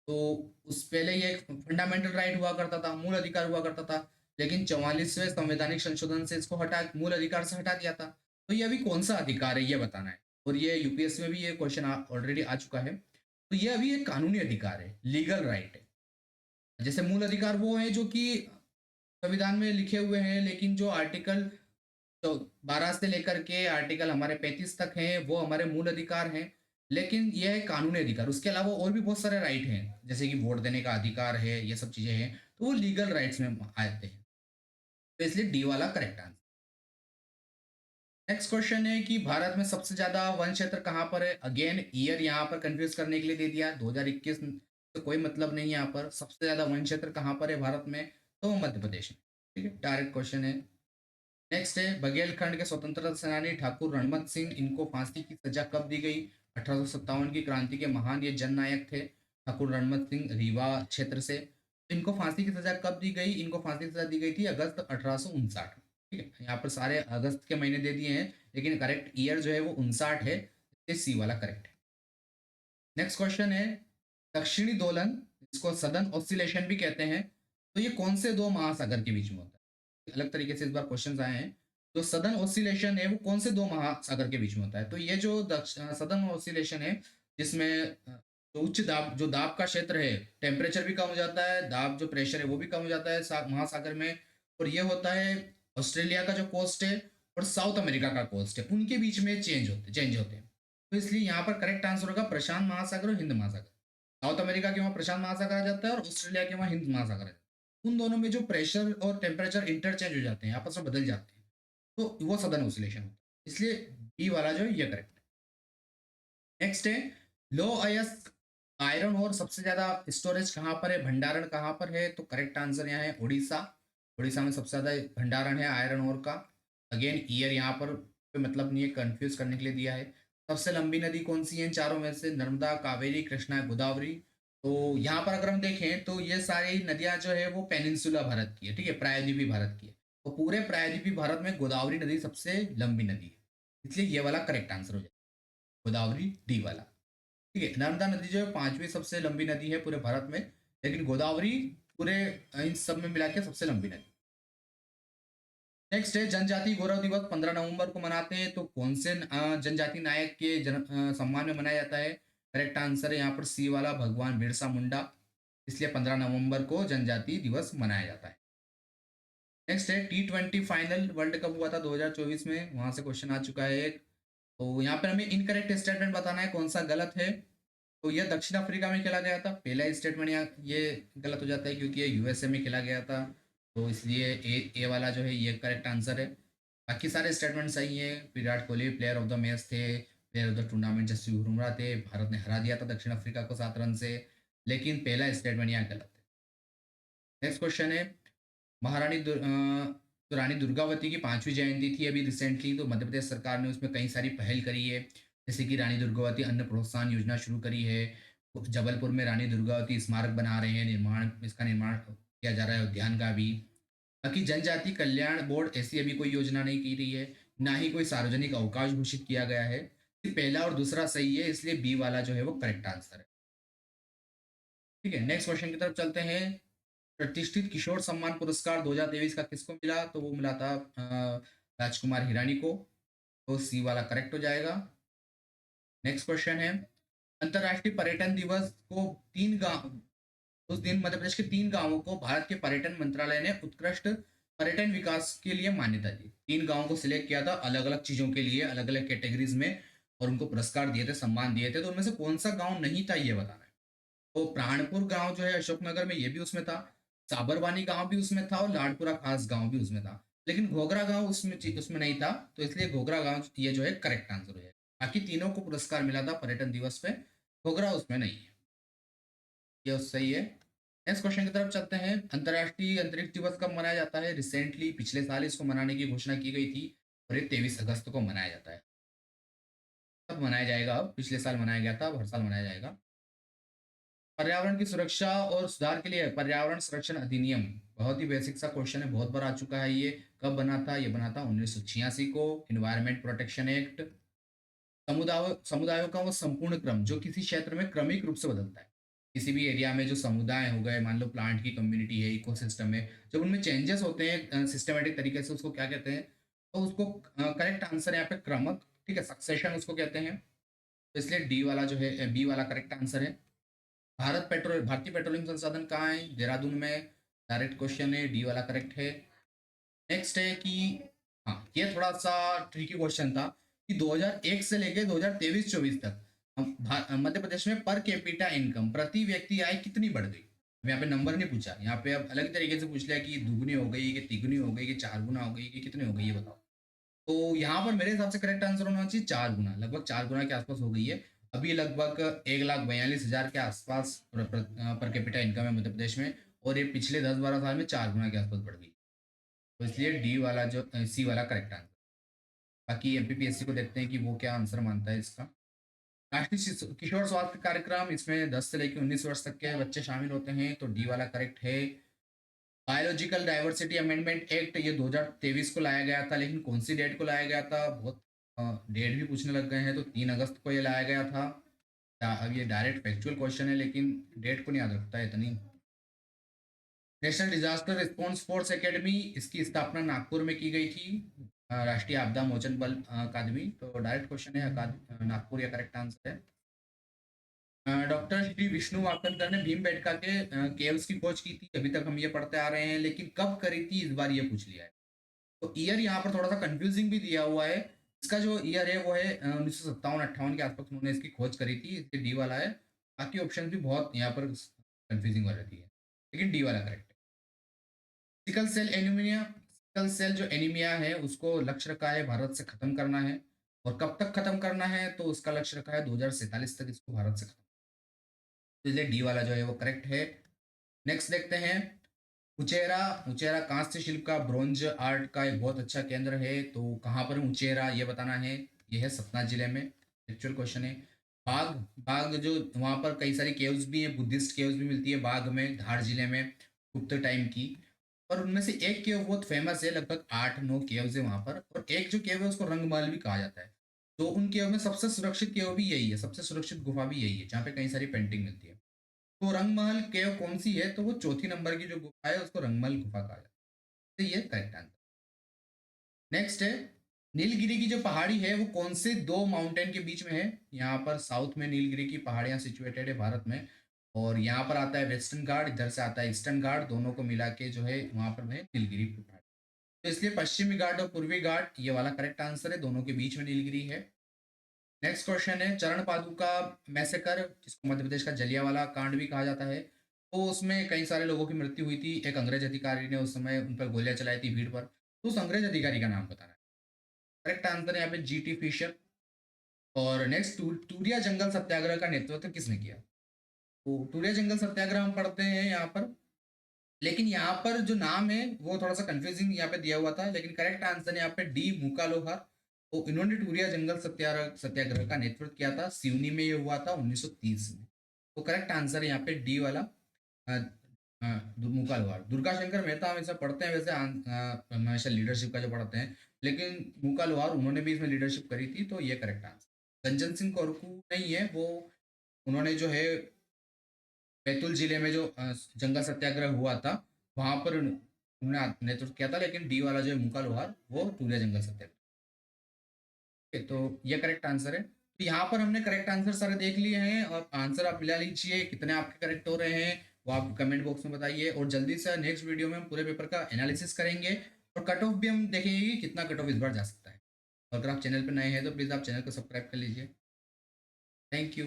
Speaker 1: तो उस पहले ये फंडामेंटल राइट हुआ करता था, मूल अधिकार हुआ करता था, लेकिन 44वें संवैधानिक संशोधन से इसको हटा, मूल अधिकार से हटा दिया था। तो ये अभी कौन सा अधिकार है ये बताना है, और ये यूपीएससी में भी ये क्वेश्चन ऑलरेडी आ चुका है। तो ये अभी एक कानूनी अधिकार है, लीगल राइट है। जैसे मूल अधिकार वो है जो कि संविधान में लिखे हुए हैं, लेकिन जो आर्टिकल तो 12 से लेकर के आर्टिकल हमारे 35 तक हैं वो हमारे मूल अधिकार हैं, लेकिन यह है कानूनी अधिकार। उसके अलावा और भी बहुत सारे राइट हैं, जैसे कि वोट देने का अधिकार है, ये सब चीजें हैं, तो वो लीगल राइट्स में आते हैं, तो इसलिए डी वाला करेक्ट आंसर। नेक्स्ट क्वेश्चन है कि भारत में सबसे ज्यादा वन क्षेत्र कहाँ पर है? अगेन ईयर यहाँ पर कंफ्यूज करने के लिए दे दिया, 2021 तो कोई मतलब नहीं है यहाँ पर। सबसे ज्यादा वन क्षेत्र कहाँ पर है भारत में? तो मध्य प्रदेश में। ठीक है, डायरेक्ट क्वेश्चन है। नेक्स्ट है बघेलखंड के स्वतंत्रता सेनानी ठाकुर रणमत सिंह, इनको फांसी की सजा कब दी गई? 1857 की क्रांति के महान ये जननायक थे ठाकुर रणमत सिंह, रीवा क्षेत्र से। इनको फांसी की सजा कब दी गई? इनको फांसी की सजा दी गई थी अगस्त 1859 में। ठीक है, यहाँ पर सारे अगस्त के महीने दे दिए हैं, लेकिन करेक्ट ईयर जो है वो 59 है, इसलिए सी वाला करेक्ट है। नेक्स्ट क्वेश्चन है दक्षिणी दोलन, इसको सदर्न ऑसिलेशन भी कहते हैं, तो ये कौन से दो महासागर के बीच में होता है? अलग तरीके से इस बार क्वेश्चन आए हैं। तो सदर्न ऑसिलेशन है वो कौन से दो महासागर के बीच में होता है? तो ये जो सदर्न ऑसिलेशन है, जिसमें जो उच्च दाब, जो दाब का क्षेत्र है, टेम्परेचर भी कम हो जाता है, दाब जो प्रेशर है वो भी कम हो जाता है महासागर में। और ये होता है ऑस्ट्रेलिया का जो कोस्ट है और साउथ अमेरिका का कोस्ट है, उनके बीच में चेंज होते हैं। तो इसलिए यहाँ पर करेक्ट आंसर होगा प्रशांत महासागर और हिंद महासागर। साउथ अमेरिका के वहाँ प्रशांत महासागर आ जाता है और ऑस्ट्रेलिया के वहाँ हिंद महासागर आ जाता है। उन दोनों में जो प्रेशर और टेम्परेचर इंटरचेंज हो जाते हैं, आपस में बदल जाते हैं, तो वो सदर्न ऑसिलेशन होता है। इसलिए बी वाला जो है ये करेक्ट है। नेक्स्ट है लो अयस्क आयरन और सबसे ज्यादा स्टोरेज कहाँ पर है, भंडारण कहाँ पर है? तो करेक्ट आंसर यहाँ है उड़ीसा। उड़ीसा में सबसे ज्यादा भंडारण है आयरन और का। अगेन ईयर यहाँ पर मतलब नहीं है, कंफ्यूज करने के लिए दिया है। सबसे लंबी नदी कौन सी है इन चारों में से? नर्मदा, कावेरी, कृष्णा, गोदावरी। तो यहाँ पर अगर हम देखें तो ये सारी नदियां जो है वो पेनिनसुला भारत की है, ठीक है, प्रायद्वीपीय भारत की है। तो पूरे प्रायद्वीपीय भारत में गोदावरी नदी सबसे लंबी नदी है, इसलिए ये वाला करेक्ट आंसर हो जाए गोदावरी, डी वाला। ठीक है, नर्मदा नदी जो है पांचवी सबसे लंबी नदी है पूरे भारत में, लेकिन गोदावरी पूरे इन सब में मिला के सबसे लंबी नदी। नेक्स्ट है जनजाति गौरव दिवस 15 नवंबर को मनाते हैं, तो कौन से जनजाति नायक के सम्मान में मनाया जाता है? करेक्ट आंसर है यहाँ पर सी वाला, भगवान बिरसा मुंडा। इसलिए 15 नवंबर को जनजाति दिवस मनाया जाता है। नेक्स्ट है T20 फाइनल वर्ल्ड कप हुआ था 2024 में, वहां से क्वेश्चन आ चुका है एक। तो यहाँ पर हमें इनकरेक्ट स्टेटमेंट बताना है कौन सा गलत है। तो यह दक्षिण अफ्रीका में खेला गया था, पहला स्टेटमेंट यहाँ ये गलत हो जाता है क्योंकि ये यूएसए में खेला गया था, तो इसलिए ए वाला जो है ये करेक्ट आंसर है। बाकी सारे स्टेटमेंट सही है। Virat Kohli player of the match थे, player of the tournament Jasprit Bumrah थे, भारत ने हरा दिया था दक्षिण अफ्रीका को 7 रन से, लेकिन पहला स्टेटमेंट यहाँ गलत है। नेक्स्ट क्वेश्चन है तो रानी दुर्गावती की 5वीं जयंती थी अभी रिसेंटली, तो मध्य प्रदेश सरकार ने उसमें कई सारी पहल करी है, जैसे कि रानी दुर्गावती अन्न प्रोत्साहन योजना शुरू करी है। जबलपुर में रानी दुर्गावती स्मारक बना रहे हैं, इसका निर्माण किया जा रहा है, उद्यान का भी। बाकी जनजाति कल्याण बोर्ड ऐसी अभी कोई योजना नहीं की रही है, ना ही कोई सार्वजनिक अवकाश घोषित किया गया है। पहला और दूसरा सही है, इसलिए बी वाला जो है वो करेक्ट आंसर है। ठीक है, नेक्स्ट क्वेश्चन की तरफ चलते हैं। प्रतिष्ठित किशोर सम्मान पुरस्कार 2023 का किसको मिला? तो वो मिला था राजकुमार हिरानी को, तो सी वाला करेक्ट हो जाएगा। नेक्स्ट क्वेश्चन है अंतरराष्ट्रीय पर्यटन दिवस को 3 गांव, उस दिन मध्य प्रदेश के 3 गांवों को भारत के पर्यटन मंत्रालय ने उत्कृष्ट पर्यटन विकास के लिए मान्यता दी। 3 गांवों को सिलेक्ट किया था अलग अलग चीजों के लिए, अलग अलग कैटेगरीज में, और उनको पुरस्कार दिए थे, सम्मान दिए थे। तो उनमें से कौन सा गांव नहीं था ये बताना है। तो प्राणपुर गांव जो है अशोकनगर में, ये भी उसमें था, साबरवानी गांव भी उसमें था और लाडपुरा खास गांव भी उसमें था, लेकिन घोघरा गांव उसमें उसमें नहीं था, तो इसलिए घोघरा गांव ये जो है करेक्ट आंसर है। बाकी तीनों को पुरस्कार मिला था पर्यटन दिवस पे, घोघरा उसमें नहीं है। ये सही है। नेक्स्ट क्वेश्चन की तरफ चलते हैं। अंतर्राष्ट्रीय अंतरिक्ष दिवस कब मनाया जाता है? रिसेंटली पिछले साल इसको मनाने की घोषणा की गई थी और ये 23 अगस्त को मनाया जाता है। कब मनाया जाएगा? अब पिछले साल मनाया गया था, अब हर साल मनाया जाएगा। पर्यावरण की सुरक्षा और सुधार के लिए पर्यावरण संरक्षण अधिनियम, बहुत ही बेसिक सा क्वेश्चन है, बहुत बार आ चुका है ये। कब बना था? ये बना था 1986 को। Environment protection act. समुदायों का वो संपूर्ण क्रम जो किसी क्षेत्र में क्रमिक रूप से बदलता है। किसी भी एरिया में जो समुदाय हो गए, मान लो प्लांट की कम्युनिटी है, इकोसिस्टम है, जब उनमें चेंजेस होते हैं सिस्टमेटिक तरीके से, उसको क्या कहते हैं? तो उसको करेक्ट आंसर यहाँ पे क्रमक, ठीक है, सक्सेशन उसको कहते हैं। तो इसलिए डी वाला जो है, बी वाला करेक्ट आंसर है। भारतीय पेट्रोलियम संसाधन कहाँ है? देहरादून में। डायरेक्ट क्वेश्चन है, डी वाला करेक्ट है। नेक्स्ट है कि, हाँ ये थोड़ा सा ट्रिकी क्वेश्चन था कि 2001 से लेके 2023-24 तक मध्य प्रदेश में पर कैपिटा इनकम, प्रति व्यक्ति आय कितनी बढ़ गई? अब यहाँ पे नंबर नहीं पूछा, यहाँ पे अब अलग तरीके से पूछ लिया कि दुगनी हो गई, कि तिगुनी हो गई, कि 4 गुना हो गई, कि कितनी हो गई, ये बताओ। तो यहाँ पर मेरे हिसाब से करेक्ट आंसर होना चाहिए 4 गुना, लगभग 4 गुना के आसपास हो गई है। अभी लगभग 1,42,000 के आसपास पर कैपिटा इनकम है मध्य प्रदेश में, और ये पिछले 10-12 साल में 4 गुना के आसपास बढ़ गई। तो इसलिए डी वाला जो सी वाला करेक्ट आंसर। बाकी एमपीपीएससी को देखते हैं कि वो क्या आंसर मानता है इसका। राष्ट्रीय किशोर स्वास्थ्य कार्यक्रम, इसमें 10 से लेकर 19 वर्ष तक के बच्चे शामिल होते हैं, तो डी वाला करेक्ट है। बायोलॉजिकल डाइवर्सिटी अमेंडमेंट एक्ट ये 2023 को लाया गया था, लेकिन कौन सी डेट को लाया गया था, बहुत डेट भी पूछने लग गए हैं, तो 3 अगस्त को ये लाया गया था। अब ये डायरेक्ट फैक्चुअल क्वेश्चन है, लेकिन डेट को नहीं याद रखता है इतनी। National disaster response force academy, इसकी स्थापना नागपुर में की गई थी, राष्ट्रीय आपदा मोचन बल अकादमी, तो डायरेक्ट क्वेश्चन है, नागपुर या करेक्ट आंसर है। डॉक्टर श्री विष्णु वाकरकर ने भीमबेटका के केव्स की खोज की थी, अभी तक हम ये पढ़ते आ रहे हैं, लेकिन कब करी थी इस बार ये पूछ लिया है। तो ईयर यहाँ पर थोड़ा सा कंफ्यूजिंग भी दिया हुआ है। इसका जो ईयर है वो है 1957-58 के आसपास उन्होंने इसकी खोज करी थी, इसलिए डी वाला है। बाकी ऑप्शन भी बहुत यहाँ पर कंफ्यूजिंग हो रहती है, लेकिन डी वाला करेक्ट है। Sickle cell anaemia, sickle cell जो एनीमिया है उसको लक्ष्य रखा है भारत से खत्म करना है, और कब तक खत्म करना है, तो उसका लक्ष्य रखा है 2047 तक इसको भारत से खत्म, इसलिए डी वाला जो है वो करेक्ट है। नेक्स्ट देखते हैं, उचेरा। उचेरा कांस्य शिल्प का ब्रोंज आर्ट का एक बहुत अच्छा केंद्र है, तो कहाँ पर है उचेरा ये बताना है। ये है सतना जिले में, एक्चुअल क्वेश्चन है। बाघ, बाघ जो वहाँ पर कई सारी केव्स भी हैं, बुद्धिस्ट केव्स भी मिलती है बाघ में, धार जिले में, गुप्त टाइम की। और उनमें से एक केव बहुत फेमस है, लगभग 8-9 केव्स है वहाँ पर, और एक जो केव है उसको रंगमहल भी कहा जाता है। तो उन केव में सबसे सुरक्षित केव भी यही है, सबसे सुरक्षित गुफा भी यही है, जहाँ पे कई सारी पेंटिंग मिलती है। तो रंगमहल केव कौन सी है, तो वो चौथी नंबर की जो गुफा है उसको रंगमहल गुफा कहा जाता है, तो ये करेक्ट आंसर। नेक्स्ट है, नीलगिरी की जो पहाड़ी है वो कौन से दो माउंटेन के बीच में है। यहाँ पर साउथ में नीलगिरी की पहाड़ियाँ सिचुएटेड है भारत में, और यहाँ पर आता है वेस्टर्न घाट, इधर से आता है ईस्टर्न घाट, दोनों को मिला के जो है वहाँ पर है नीलगिरी की पहाड़ी। तो इसलिए पश्चिमी घाट और पूर्वी घाट ये वाला करेक्ट आंसर है, दोनों के बीच में नीलगिरी है। नेक्स्ट क्वेश्चन है, चरण पादुका मैसेकर, जिसको मध्य प्रदेश का जलियांवाला कांड भी कहा जाता है, तो उसमें कई सारे लोगों की मृत्यु हुई थी, एक अंग्रेज अधिकारी ने उस समय उन पर गोलियां चलाई थी भीड़ पर, तो उस अंग्रेज अधिकारी का नाम बताना है। करेक्ट आंसर है यहाँ पे जीटी फिशर। और नेक्स्ट, टूरिया जंगल सत्याग्रह का नेतृत्व किसने किया। तो टूरिया जंगल सत्याग्रह हम पढ़ते हैं यहाँ पर, लेकिन यहाँ पर जो नाम है वो थोड़ा सा कंफ्यूजिंग यहाँ पे दिया हुआ था, लेकिन करेक्ट आंसर है यहाँ पे डी मुका लोहार। तो इन्होंने टूरिया जंगल सत्याग्रह सत्याग्रह का नेतृत्व किया था, सिवनी में ये हुआ था 1930 में। तो करेक्ट आंसर है यहाँ पे डी वाला, मुका लोहार। दुर्गा शंकर मेहता हमेशा पढ़ते हैं वैसे, हमेशा लीडरशिप का जो पढ़ते हैं, लेकिन मुका लोहार उन्होंने भी इसमें लीडरशिप करी थी, तो ये करेक्ट आंसर। गंजन सिंह कोरकू नहीं है वो, उन्होंने जो है बैतूल जिले में जो जंगल सत्याग्रह हुआ था वहां पर उन्होंने नेतृत्व किया था, लेकिन डी वाला जो है मुका लोहार वो टूरिया जंगल सत्याग्रह। तो ये करेक्ट आंसर है। तो यहाँ पर हमने करेक्ट आंसर सारे देख लिए हैं, और आंसर आप मिला लीजिए, कितने आपके करेक्ट हो रहे हैं वो आप कमेंट बॉक्स में बताइए, और जल्दी से नेक्स्ट वीडियो में हम पूरे पेपर का एनालिसिस करेंगे, और कट ऑफ भी हम देखेंगे कि कितना कट ऑफ इस बार जा सकता है। और अगर आप चैनल पर नए हैं तो प्लीज़ आप चैनल को सब्सक्राइब कर लीजिए। Thank you.